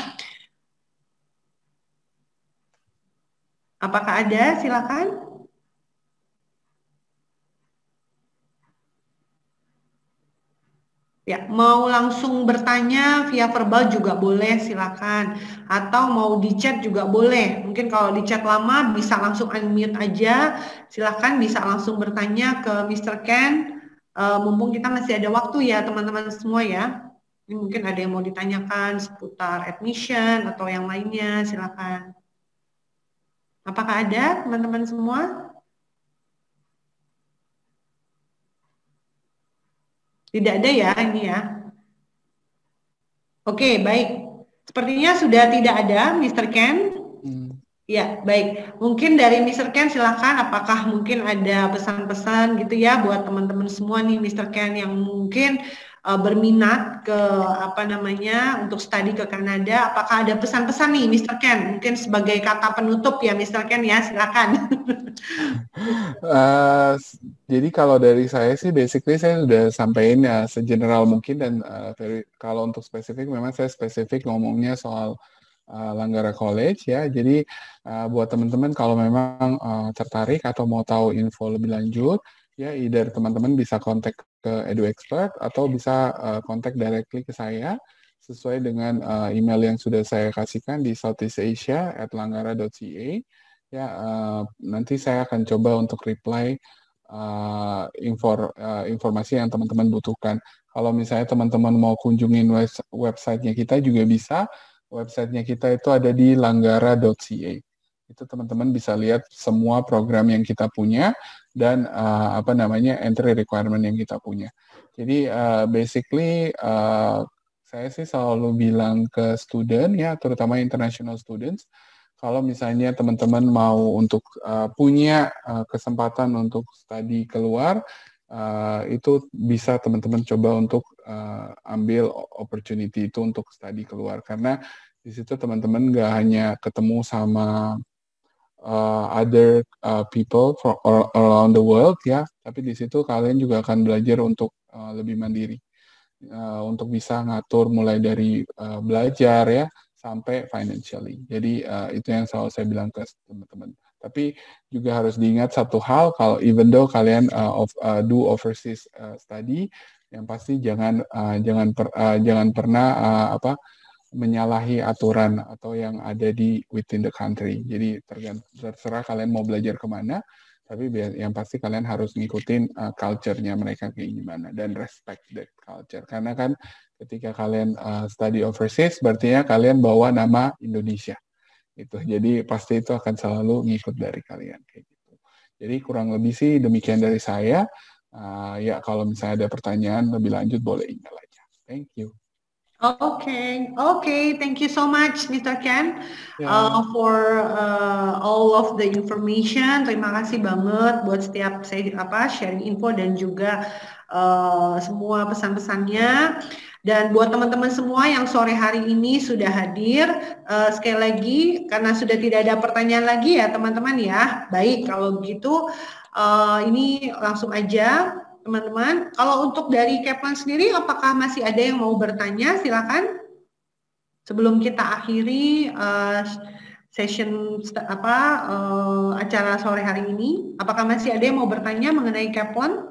Apakah ada? Silakan. Ya, mau langsung bertanya via verbal juga boleh, silakan. Atau mau di chat juga boleh. Mungkin kalau di chat lama bisa langsung unmute aja. Silakan bisa langsung bertanya ke Mr. Ken. Mumpung kita masih ada waktu ya teman-teman semua ya. Ini mungkin ada yang mau ditanyakan seputar admission atau yang lainnya, silakan. Apakah ada teman-teman semua? Tidak ada ya ini ya. Oke, baik. Sepertinya sudah tidak ada, Mr. Ken. Ya, baik. Mungkin dari Mr. Ken silakan, apakah mungkin ada pesan-pesan gitu ya buat teman-teman semua nih Mr. Ken yang mungkin berminat ke untuk studi ke Kanada. Apakah ada pesan-pesan nih Mr. Ken? Mungkin sebagai kata penutup ya Mr. Ken ya, silakan. Jadi kalau dari saya sih basically saya sudah sampaikan ya segeneral mungkin, dan kalau untuk spesifik memang saya spesifik ngomongnya soal Langgara College ya. Jadi buat teman-teman kalau memang tertarik atau mau tahu info lebih lanjut ya, either teman-teman bisa kontak ke EduExpert atau bisa kontak directly ke saya sesuai dengan email yang sudah saya kasihkan di southeastasia@langgara.ca. Ya, nanti saya akan coba untuk reply informasi yang teman-teman butuhkan. Kalau misalnya teman-teman mau kunjungin websitenya kita juga bisa, Websitenya kita itu ada di langgara.ca. Itu teman-teman bisa lihat semua program yang kita punya dan entry requirement yang kita punya. Jadi basically saya sih selalu bilang ke student ya, terutama international students, kalau misalnya teman-teman mau untuk punya kesempatan untuk studi keluar, itu bisa teman-teman coba untuk ambil opportunity itu untuk studi keluar, karena di situ teman-teman nggak hanya ketemu sama other people around the world ya, tapi di situ kalian juga akan belajar untuk lebih mandiri, untuk bisa ngatur mulai dari belajar ya sampai financially. Jadi itu yang selalu saya bilang ke teman-teman. Tapi juga harus diingat satu hal, kalau even though kalian do overseas study, yang pasti jangan pernah menyalahi aturan atau yang ada di within the country. Jadi terserah kalian mau belajar kemana, tapi yang pasti kalian harus ngikutin culture-nya mereka kayak gimana dan respect that culture. Karena kan ketika kalian study overseas, berarti ya kalian bawa nama Indonesia. Gitu. Jadi pasti itu akan selalu ngikut dari kalian kayak gitu. Jadi kurang lebih sih demikian dari saya. Ya kalau misalnya ada pertanyaan lebih lanjut boleh email aja. Thank you. Okay. Thank you so much, Mr. Ken, for all of the information. Terima kasih banget buat setiap sharing info dan juga semua pesan-pesannya. Dan buat teman-teman semua yang sore hari ini sudah hadir, sekali lagi karena sudah tidak ada pertanyaan lagi ya teman-teman ya. Baik, kalau begitu ini langsung aja. Teman-teman, kalau untuk dari Kaplan sendiri, apakah masih ada yang mau bertanya? Silakan. Sebelum kita akhiri session acara sore hari ini, apakah masih ada yang mau bertanya mengenai Kaplan?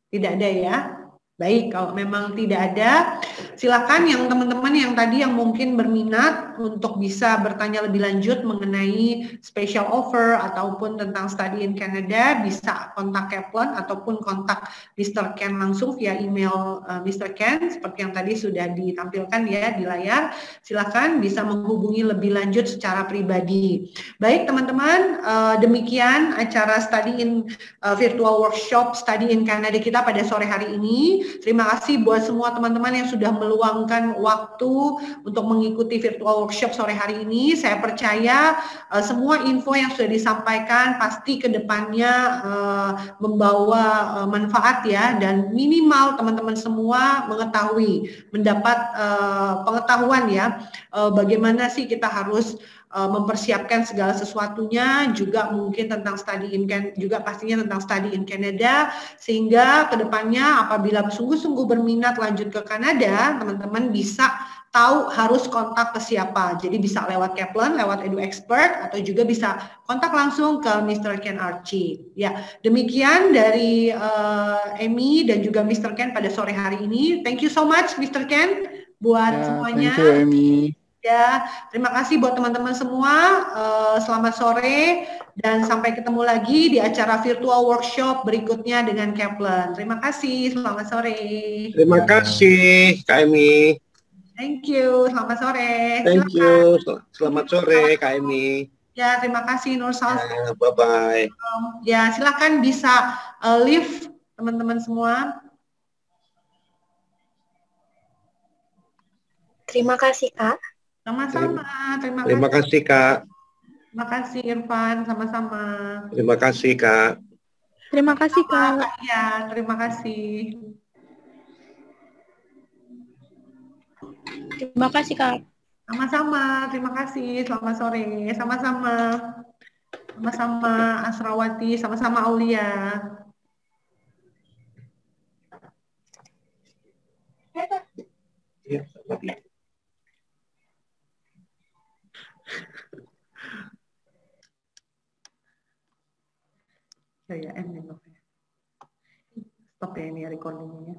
Tidak ada ya. Baik, kalau memang tidak ada, silakan yang teman-teman yang tadi yang mungkin berminat untuk bisa bertanya lebih lanjut mengenai special offer ataupun tentang study in Canada, bisa kontak Kaplan ataupun kontak Mr. Ken langsung via email Mr. Ken seperti yang tadi sudah ditampilkan ya di layar. Silakan bisa menghubungi lebih lanjut secara pribadi. Baik teman-teman, demikian acara study in virtual workshop study in Canada kita pada sore hari ini. Terima kasih buat semua teman-teman yang sudah meluangkan waktu untuk mengikuti virtual workshop sore hari ini. Saya percaya semua info yang sudah disampaikan pasti ke depannya membawa manfaat ya, dan minimal teman-teman semua mendapat pengetahuan ya, bagaimana sih kita harus mempersiapkan segala sesuatunya, juga mungkin tentang juga pastinya tentang study in Canada, sehingga kedepannya apabila sungguh-sungguh berminat lanjut ke Kanada, teman-teman bisa tahu harus kontak ke siapa. Jadi bisa lewat Kaplan, lewat Edu Expert, atau juga bisa kontak langsung ke Mr. Ken Archie. Ya, demikian dari Amy dan juga Mr. Ken pada sore hari ini. Thank you so much Mr. Ken buat semuanya. Thank you Amy. Ya, terima kasih buat teman-teman semua. Selamat sore dan sampai ketemu lagi di acara virtual workshop berikutnya dengan Kaplan. Terima kasih. Selamat sore. Terima kasih Kak Emi. Thank you. Selamat sore. Thank you. Selamat sore Kak Emi. Ya, terima kasih Nur Sal. Bye bye. Ya, silakan bisa leave teman-teman semua. Terima kasih Kak. Sama-sama, terima kasih Kak. Terima kasih Irfan, sama-sama. Terima kasih Kak. Terima kasih Kak. Ya, terima kasih. Terima kasih Kak. Sama-sama, terima kasih. Selamat sore. Sama-sama. Sama-sama Asrawati, sama-sama Aulia. Ya, ya, stop ya ini recordingnya.